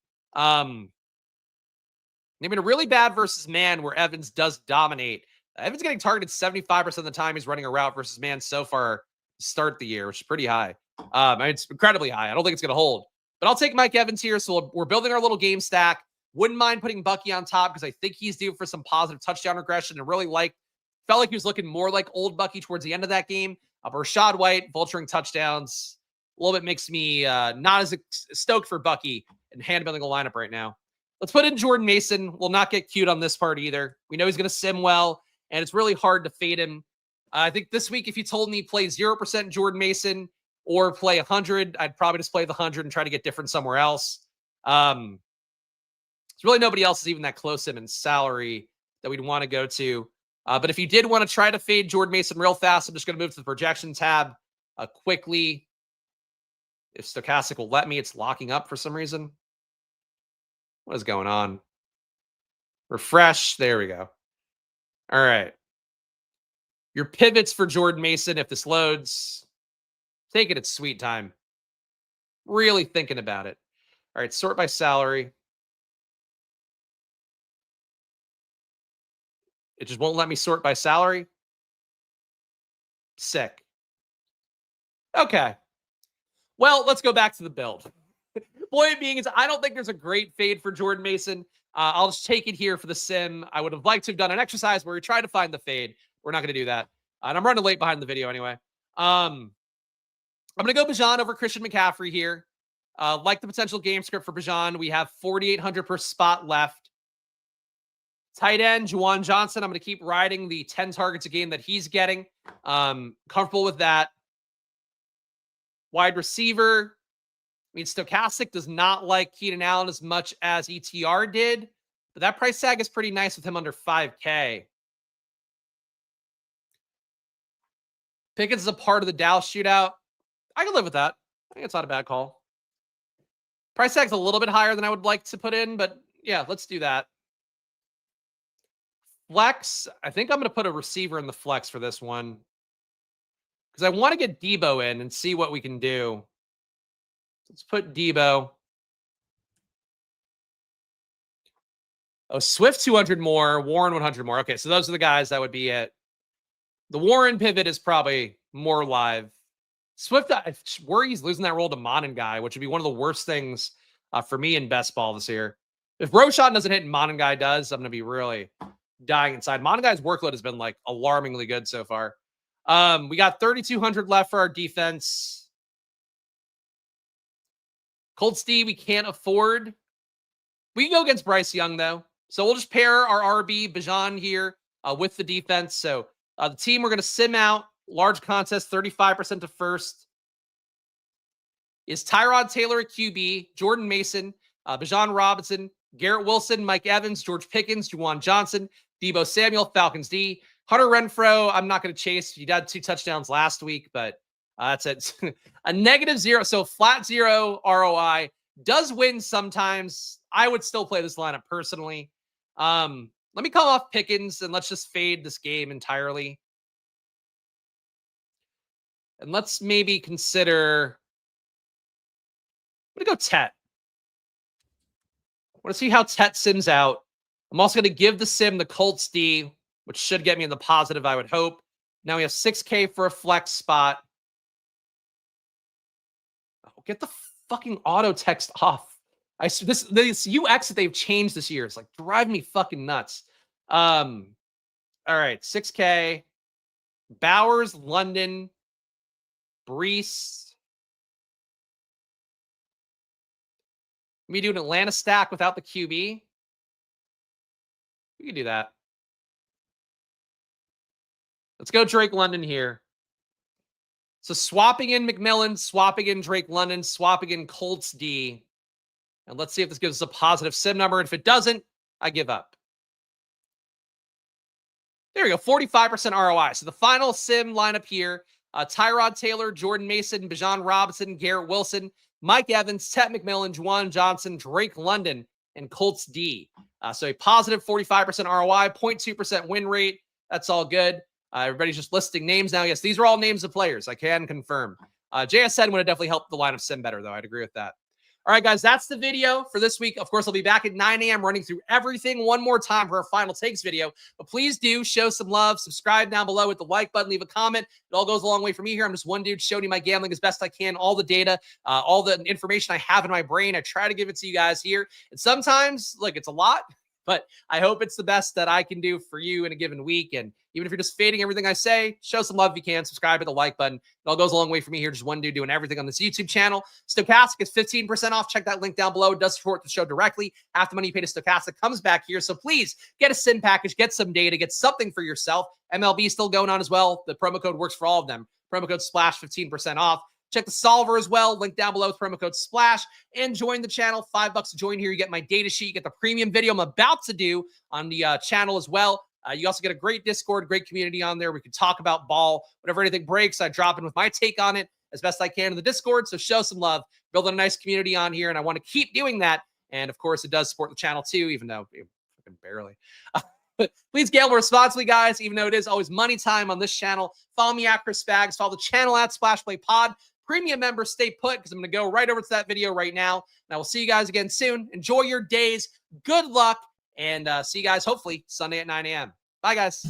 A: They've been really bad versus man where Evans does dominate. Evans getting targeted 75% of the time he's running a route versus man so far to start the year, which is pretty high. It's incredibly high. I don't think it's going to hold. But I'll take Mike Evans here. So we're building our little game stack. Wouldn't mind putting Bucky on top because I think he's due for some positive touchdown regression and really like Felt like he was looking more like old Bucky towards the end of that game. Rashad White, vulturing touchdowns. A little bit makes me not as stoked for Bucky and hand-building a lineup right now. Let's put in Jordan Mason. We'll not get cute on this part either. We know he's going to sim well, and it's really hard to fade him. I think this week, if you told me play 0% Jordan Mason or play 100, I'd probably just play the 100 and try to get different somewhere else. There's really nobody else is even that close to him in salary that we'd want to go to. But if you did want to try to fade Jordan Mason real fast, I'm just going to move to the projection tab quickly. If Stochastic will let me, it's locking up for some reason. What is going on? Refresh. There we go. All right. Your pivots for Jordan Mason, if this loads, take it at sweet time. Really thinking about it. All right, sort by salary. It just won't let me sort by salary. Sick. Okay. Well, let's go back to the build. Point being is I don't think there's a great fade for Jordan Mason. I'll just take it here for the sim. I would have liked to have done an exercise where we try to find the fade. We're not going to do that. And I'm running late behind the video anyway. I'm going to go Bijan over Christian McCaffrey here. Like the potential game script for Bijan, we have 4,800 per spot left. Tight end, Juwan Johnson. I'm going to keep riding the 10 targets a game that he's getting. Comfortable with that. Wide receiver. I mean, Stochastic does not like Keenan Allen as much as ETR did, but that price tag is pretty nice with him under 5K. Pickens is a part of the Dallas shootout. I can live with that. I think it's not a bad call. Price tag's a little bit higher than I would like to put in, but yeah, let's do that. Flex, I think I'm going to put a receiver in the flex for this one because I want to get Debo in and see what we can do. Let's put Debo. Oh, Swift 200 more, Warren 100 more. Okay, so those are the guys that would be it. The Warren pivot is probably more live. Swift, I worry he's losing that role to Monin guy, which would be one of the worst things for me in best ball this year. If Roshan doesn't hit and Monin guy does, I'm going to be really dying inside. Monin guy's workload has been like alarmingly good so far. We got 3,200 left for our defense. Colts D, we can't afford. We can go against Bryce Young, though. So we'll just pair our RB, Bijan, here with the defense. So the team, we're going to sim out. Large contest, 35% to first. Is Tyrod Taylor at QB, Jordan Mason, Bijan Robinson, Garrett Wilson, Mike Evans, George Pickens, Juwan Johnson, Debo Samuel, Falcons D. Hunter Renfrow, I'm not going to chase. He had 2 touchdowns last week, but that's it. A -0. So flat 0 ROI does win sometimes. I would still play this lineup personally. Let me call off Pickens and let's just fade this game entirely. And let's maybe consider. I'm going to go Tet. I want to see how Tet sims out. I'm also going to give the sim the Colts D, which should get me in the positive, I would hope. Now we have 6K for a flex spot. Oh, get the fucking auto text off. This UX that they've changed this year is like driving me fucking nuts. All right, 6K. Bowers, London, Brees. Let me do an Atlanta stack without the QB. We can do that. Let's go Drake London here. So swapping in McMillan, swapping in Drake London, swapping in Colts D. And let's see if this gives us a positive sim number. And if it doesn't, I give up. There we go, 45% ROI. So the final sim lineup here, Tyrod Taylor, Jordan Mason, Bijan Robinson, Garrett Wilson, Mike Evans, Tet McMillan, Juwan Johnson, Drake London, and Colts D. So a positive 45% ROI, 0.2% win rate. That's all good. Everybody's just listing names now. Yes, these are all names of players. I can confirm. JSN would have definitely helped the line of sim better, though. I'd agree with that. All right, guys, that's the video for this week. Of course, I'll be back at 9 a.m. running through everything one more time for our final takes video. But please do show some love. Subscribe down below with the like button. Leave a comment. It all goes a long way for me here. I'm just one dude showing you my gambling as best I can. All the data, all the information I have in my brain. I try to give it to you guys here. And sometimes, look, it's a lot. but I hope it's the best that I can do for you in a given week. And even if you're just fading everything I say, show some love if you can. Subscribe, hit the like button. It all goes a long way for me here. Just one dude doing everything on this YouTube channel. Stochastic is 15% off. Check that link down below. It does support the show directly. Half the money you pay to Stochastic comes back here. So please get a SIM package, get some data, get something for yourself. MLB is still going on as well. The promo code works for all of them. Promo code SPLASH, 15% off. Check the solver as well. Link down below with promo code SPLASH. And join the channel. $5 to join here. You get my data sheet. You get the premium video I'm about to do on the channel as well. You also get a great Discord, great community on there. We can talk about ball. Whenever anything breaks, I drop in with my take on it as best I can in the Discord. So show some love. Building a nice community on here, and I want to keep doing that. And, of course, it does support the channel, too, even though barely. But please gamble responsibly, guys, even though it is always money time on this channel. Follow me at Chris Spags. Follow the channel at SplashPlayPod. Premium members, stay put because I'm going to go right over to that video right now. And I will see you guys again soon. Enjoy your days. Good luck. And see you guys hopefully Sunday at 9 a.m. Bye, guys.